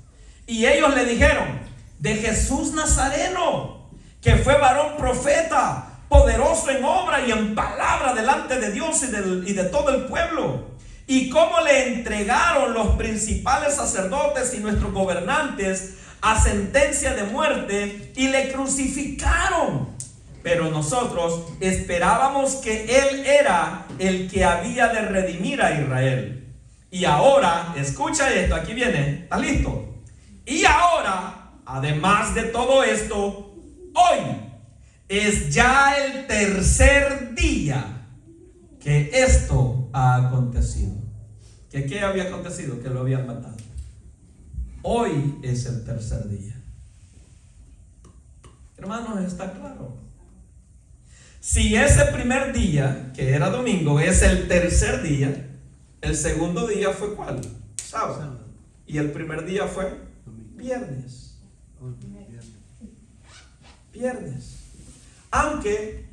Y ellos le dijeron: de Jesús Nazareno, que fue varón profeta, poderoso en obra y en palabra delante de Dios y de todo el pueblo, y cómo le entregaron los principales sacerdotes y nuestros gobernantes a sentencia de muerte, y le crucificaron. Pero nosotros esperábamos que él era el que había de redimir a Israel. Y ahora, escucha esto, aquí viene, ¿está listo? Y ahora, además de todo esto, hoy es ya el tercer día que esto ha acontecido. ¿Qué había acontecido? Que lo habían matado. Hoy es el tercer día. Hermanos, está claro. Si ese primer día, que era domingo, es el tercer día, el segundo día fue ¿cuál? Sábado. Y el primer día fue viernes. Viernes. Aunque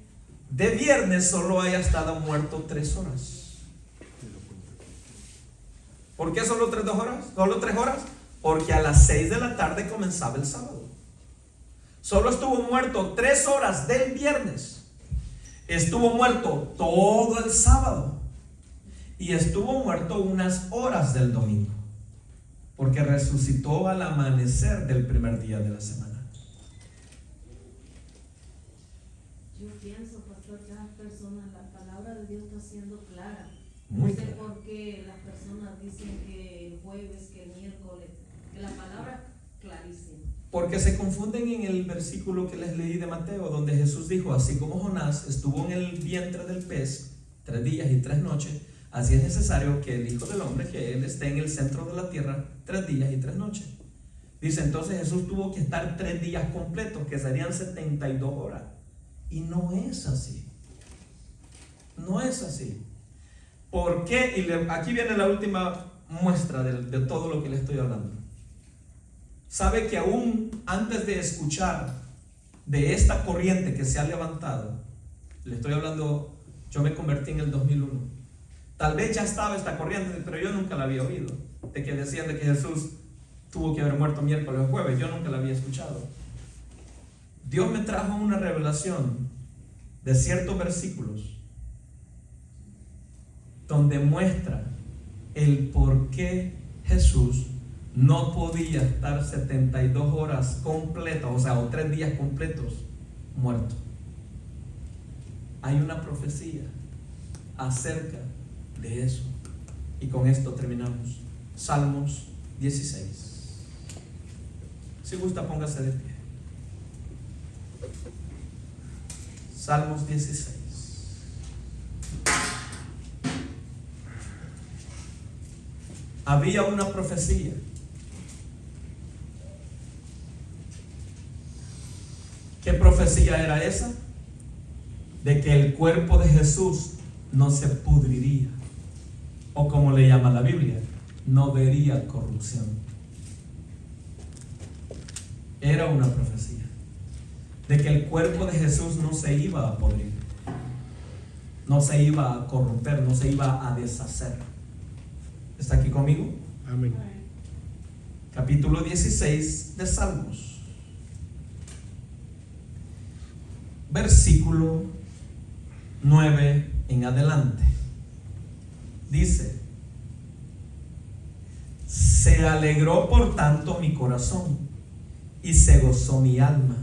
de viernes solo haya estado muerto 3 horas. ¿Por qué solo 3 horas? ¿Solo 3 horas? Porque a las 6 de la tarde comenzaba el sábado. Solo estuvo muerto 3 horas del viernes. Estuvo muerto todo el sábado. Y estuvo muerto unas horas del domingo. Porque resucitó al amanecer del primer día de la semana. Yo pienso, pastor, que las personas, la palabra de Dios está siendo clara. Muy No sé clara. por qué las personas dicen que el jueves, que el miércoles, que la palabra clarísima. Porque se confunden en el versículo que les leí de Mateo, donde Jesús dijo, así como Jonás estuvo en el vientre del pez 3 días y 3 noches, así es necesario que el Hijo del Hombre, que Él esté en el centro de la tierra 3 días y 3 noches. Dice, entonces Jesús tuvo que estar 3 días completos, que serían 72 horas. Y no es así. No es así. ¿Por qué? Y aquí viene la última muestra de todo lo que le estoy hablando. Sabe que aún antes de escuchar de esta corriente que se ha levantado, le estoy hablando, yo me convertí en el 2001. Tal vez ya estaba esta corriente, pero yo nunca la había oído. De que decían de que Jesús tuvo que haber muerto miércoles o jueves, yo nunca la había escuchado. Dios me trajo una revelación de ciertos versículos donde muestra el por qué Jesús no podía estar 72 horas completas, o sea, o 3 días completos muerto. Hay una profecía acerca de eso. Y con esto terminamos. Salmos 16. Si gusta, póngase de pie. Salmos 16. Había una profecía ¿qué profecía era esa? De que el cuerpo de Jesús no se pudriría, o como le llama la Biblia, no vería corrupción. Era una profecía de que el cuerpo de Jesús no se iba a podrir, no se iba a corromper, no se iba a deshacer. ¿Está aquí conmigo? Amén. Capítulo 16 de Salmos. Versículo 9 en adelante. Dice: se alegró por tanto mi corazón y se gozó mi alma.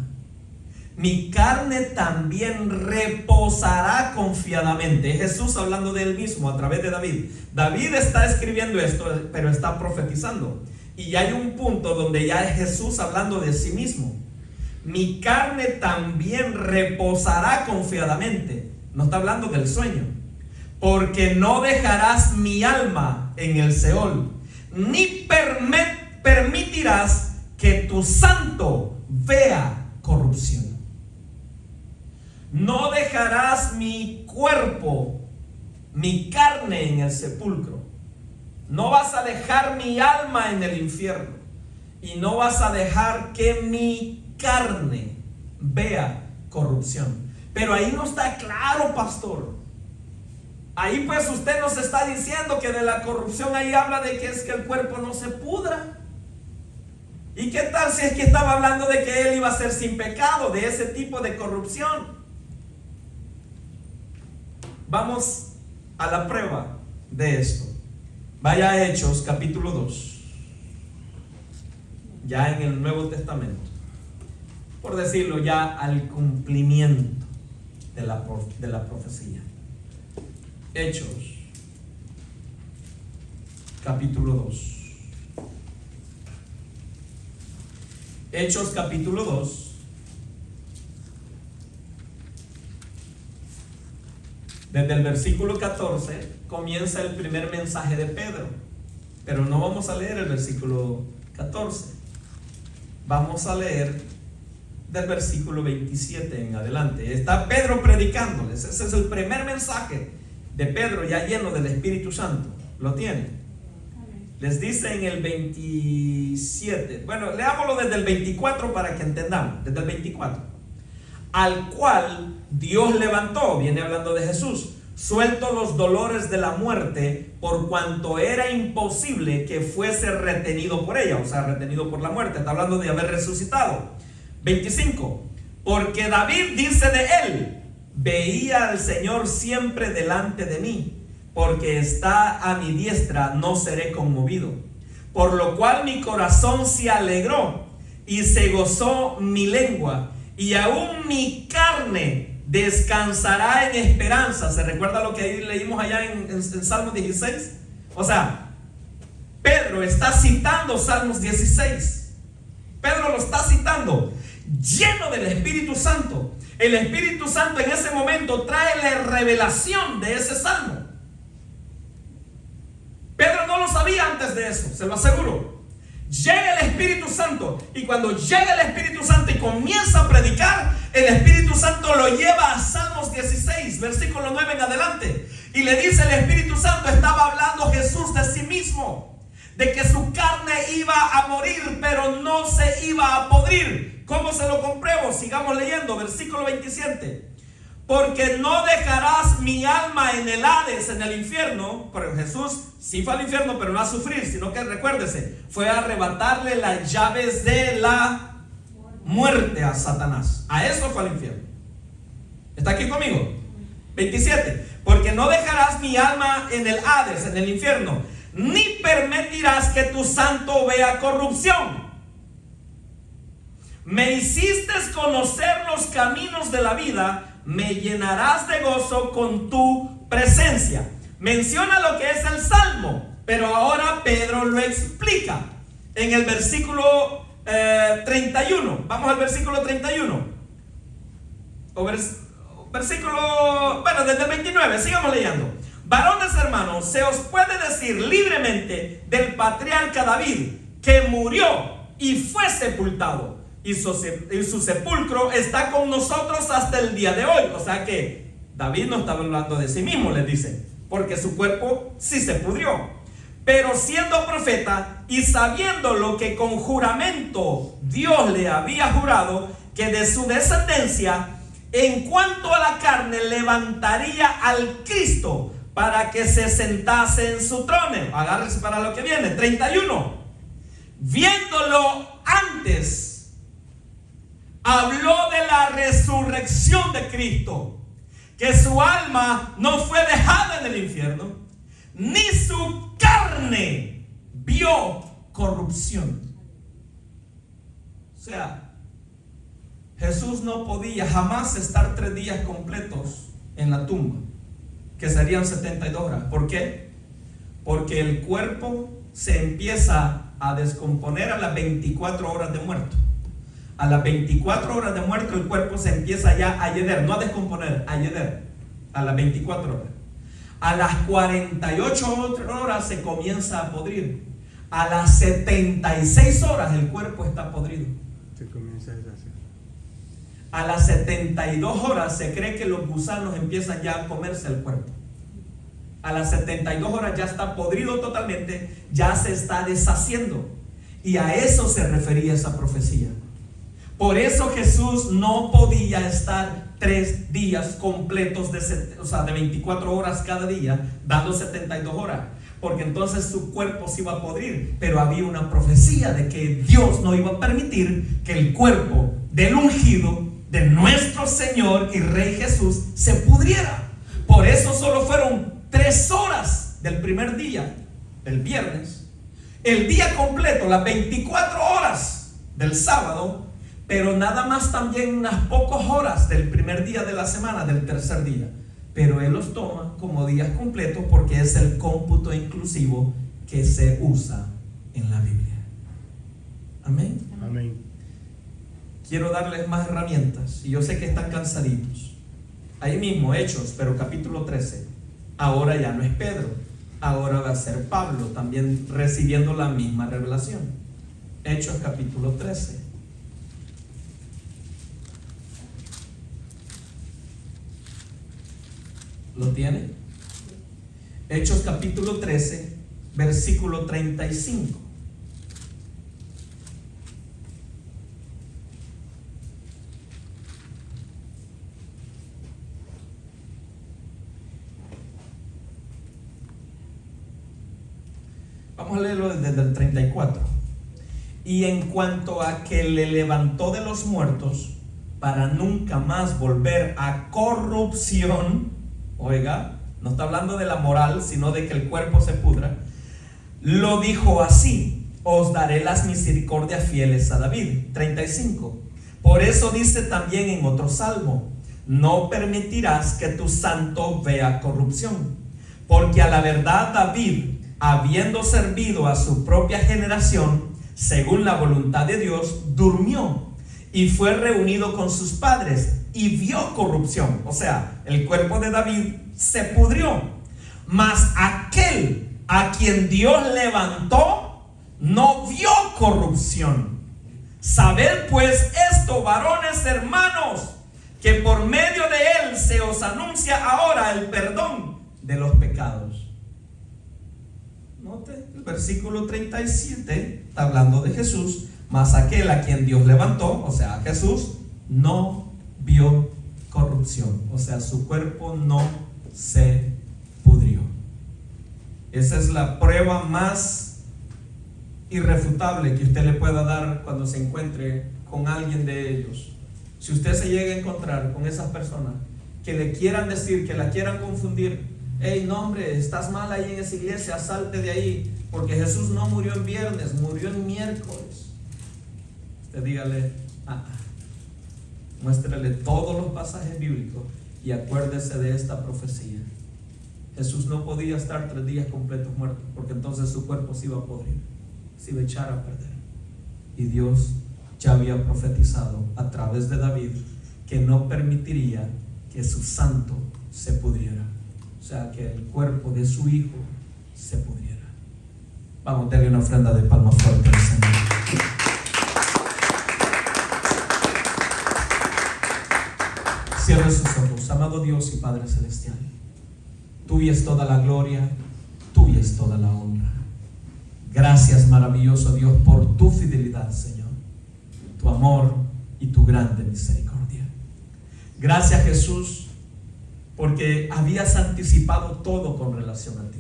Mi carne también reposará confiadamente. Es Jesús hablando de él mismo a través de David. David está escribiendo esto, pero está profetizando. Y hay un punto donde ya es Jesús hablando de sí mismo. Mi carne también reposará confiadamente. No está hablando del sueño. Porque no dejarás mi alma en el Seol, ni permitirás que tu santo vea corrupción. No dejarás mi cuerpo, mi carne en el sepulcro. No vas a dejar mi alma en el infierno. Y no vas a dejar que mi carne vea corrupción. Pero ahí no está claro, pastor. Ahí pues usted nos está diciendo que de la corrupción ahí habla de que es que el cuerpo no se pudra. ¿Y qué tal si es que estaba hablando de que él iba a ser sin pecado, de ese tipo de corrupción? Vamos a la prueba de esto. Vaya a Hechos capítulo 2. Ya en el Nuevo Testamento. Por decirlo, ya al cumplimiento de la profecía. Hechos capítulo 2. Hechos capítulo 2. Desde el versículo 14 comienza el primer mensaje de Pedro. Pero no vamos a leer el versículo 14. Vamos a leer del versículo 27 en adelante. Está Pedro predicándoles. Ese es el primer mensaje de Pedro, ya lleno del Espíritu Santo. ¿Lo tienen? Les dice en el 27. Bueno, leámoslo desde el 24 para que entendamos. Desde el 24. Al cual Dios levantó, viene hablando de Jesús, suelto los dolores de la muerte, por cuanto era imposible que fuese retenido por ella, o sea, retenido por la muerte. Está hablando de haber resucitado. 25. Porque David dice de él: veía al Señor siempre delante de mí, porque está a mi diestra, no seré conmovido. Por lo cual mi corazón se alegró y se gozó mi lengua, y aún mi carne descansará en esperanza. ¿Se recuerda lo que leímos allá en Salmos 16? O sea, Pedro está citando Salmos 16. Pedro lo está citando lleno del Espíritu Santo. El Espíritu Santo en ese momento trae la revelación de ese salmo. Pedro no lo sabía antes de eso, se lo aseguro. Llega el Espíritu Santo, y cuando llega el Espíritu Santo y comienza a predicar, el Espíritu Santo lo lleva a Salmos 16, versículo 9 en adelante, y le dice: el Espíritu Santo estaba hablando Jesús de sí mismo, de que su carne iba a morir, pero no se iba a podrir. ¿Cómo se lo compruebo? Sigamos leyendo, versículo 27. Porque no dejarás mi alma en el Hades, en el infierno. Pero Jesús sí fue al infierno, pero no a sufrir, sino que, recuérdese, fue a arrebatarle las llaves de la muerte a Satanás. A eso fue al infierno. ¿Está aquí conmigo? 27. Porque no dejarás mi alma en el Hades, en el infierno, ni permitirás que tu santo vea corrupción. Me hiciste conocer los caminos de la vida, me llenarás de gozo con tu presencia. Menciona lo que es el salmo, pero ahora Pedro lo explica en el versículo 31. Vamos al versículo 31. Versículo, bueno, desde el 29, sigamos leyendo. Varones hermanos, se os puede decir libremente del patriarca David, que murió y fue sepultado, y su sepulcro está con nosotros hasta el día de hoy. O sea que David no estaba hablando de sí mismo, les dice, porque su cuerpo sí se pudrió. Pero siendo profeta y sabiendo lo que con juramento Dios le había jurado, que de su descendencia, en cuanto a la carne, levantaría al Cristo para que se sentase en su trono. Agárrese para lo que viene. 31. Viéndolo antes, habló de la resurrección de Cristo, que su alma no fue dejada en el infierno, ni su carne vio corrupción. O sea, Jesús no podía jamás estar 3 días completos en la tumba, que serían 72 horas. ¿Por qué? Porque el cuerpo se empieza a descomponer a las 24 horas de muerto. A las 24 horas de muerto el cuerpo se empieza ya a yeder, no a descomponer, a yeder. A las 24 horas. A las 48 horas se comienza a podrir. A las 76 horas el cuerpo está podrido. Se comienza a deshacer. A las 72 horas se cree que los gusanos empiezan ya a comerse el cuerpo. A las 72 horas ya está podrido totalmente, ya se está deshaciendo. Y a eso se refería esa profecía. Por eso Jesús no podía estar 3 días completos de 24 horas cada día, dando 72 horas. Porque entonces su cuerpo se iba a podrir. Pero había una profecía de que Dios no iba a permitir que el cuerpo del ungido, de nuestro Señor y Rey Jesús, se pudriera. Por eso solo fueron 3 horas del primer día, el viernes, el día completo, las 24 horas del sábado, pero nada más también unas pocas horas del primer día de la semana, del tercer día. Pero Él los toma como días completos porque es el cómputo inclusivo que se usa en la Biblia. Amén. Amén. Quiero darles más herramientas y yo sé que están cansaditos. Ahí mismo, Hechos, pero capítulo 13. Ahora ya no es Pedro, ahora va a ser Pablo, también recibiendo la misma revelación. Hechos capítulo 13. ¿Lo tiene? Hechos capítulo 13, versículo 35. Vamos a leerlo desde el 34. Y en cuanto a que le levantó de los muertos para nunca más volver a corrupción, oiga, no está hablando de la moral, sino de que el cuerpo se pudra, lo dijo así: os daré las misericordias fieles a David. 35. Por eso dice también en otro salmo: no permitirás que tu santo vea corrupción. Porque a la verdad David, habiendo servido a su propia generación, según la voluntad de Dios, durmió y fue reunido con sus padres y vio corrupción. O sea, el cuerpo de David se pudrió. Mas aquel a quien Dios levantó no vio corrupción. Sabed pues esto, varones hermanos, que por medio de él se os anuncia ahora el perdón de los pecados. Note, el versículo 37 está hablando de Jesús. Mas aquel a quien Dios levantó, o sea, Jesús, no vio corrupción. O sea, su cuerpo no se pudrió. Esa es la prueba más irrefutable que usted le pueda dar cuando se encuentre con alguien de ellos. Si usted se llega a encontrar con esas personas que le quieran decir, que la quieran confundir: hey, no hombre, estás mal ahí en esa iglesia, salte de ahí, porque Jesús no murió en viernes, murió en miércoles. Usted dígale: muéstrele todos los pasajes bíblicos y acuérdese de esta profecía. Jesús no podía estar 3 días completos muerto, porque entonces su cuerpo se iba a podrir, se iba a echar a perder. Y Dios ya había profetizado a través de David que no permitiría que su santo se pudriera. O sea, que el cuerpo de su hijo se pudriera. Vamos a darle una ofrenda de palmas fuerte al Señor. Cierre sus ojos. Amado Dios y Padre Celestial, tuya es toda la gloria, tuya es toda la honra. Gracias, maravilloso Dios, por tu fidelidad, Señor, tu amor y tu grande misericordia. Gracias, Jesús, porque habías anticipado todo con relación a ti.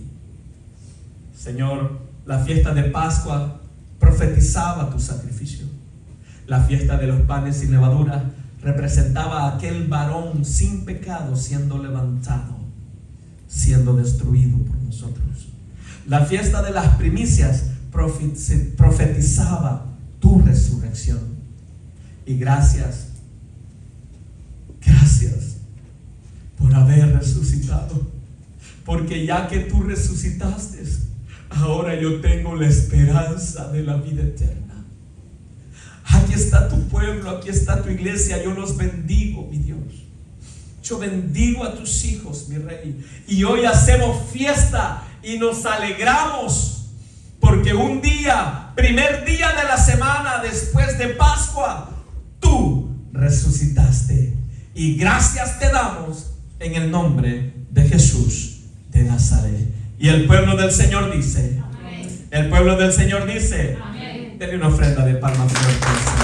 Señor, la fiesta de Pascua profetizaba tu sacrificio. La fiesta de los panes sin levadura representaba a aquel varón sin pecado siendo levantado, siendo destruido por nosotros. La fiesta de las primicias profetizaba tu resurrección. Y gracias por haber resucitado, porque ya que tú resucitaste, ahora yo tengo la esperanza de la vida eterna. Aquí está tu pueblo, aquí está tu iglesia. Yo los bendigo, mi Dios. Yo bendigo a tus hijos, mi Rey. Y hoy hacemos fiesta y nos alegramos, porque un día, primer día de la semana después de Pascua, tú resucitaste. Y gracias te damos en el nombre de Jesús de Nazaret. Y el pueblo del Señor dice: amén. El pueblo del Señor dice: amén. Denle una ofrenda de palmas fuertes.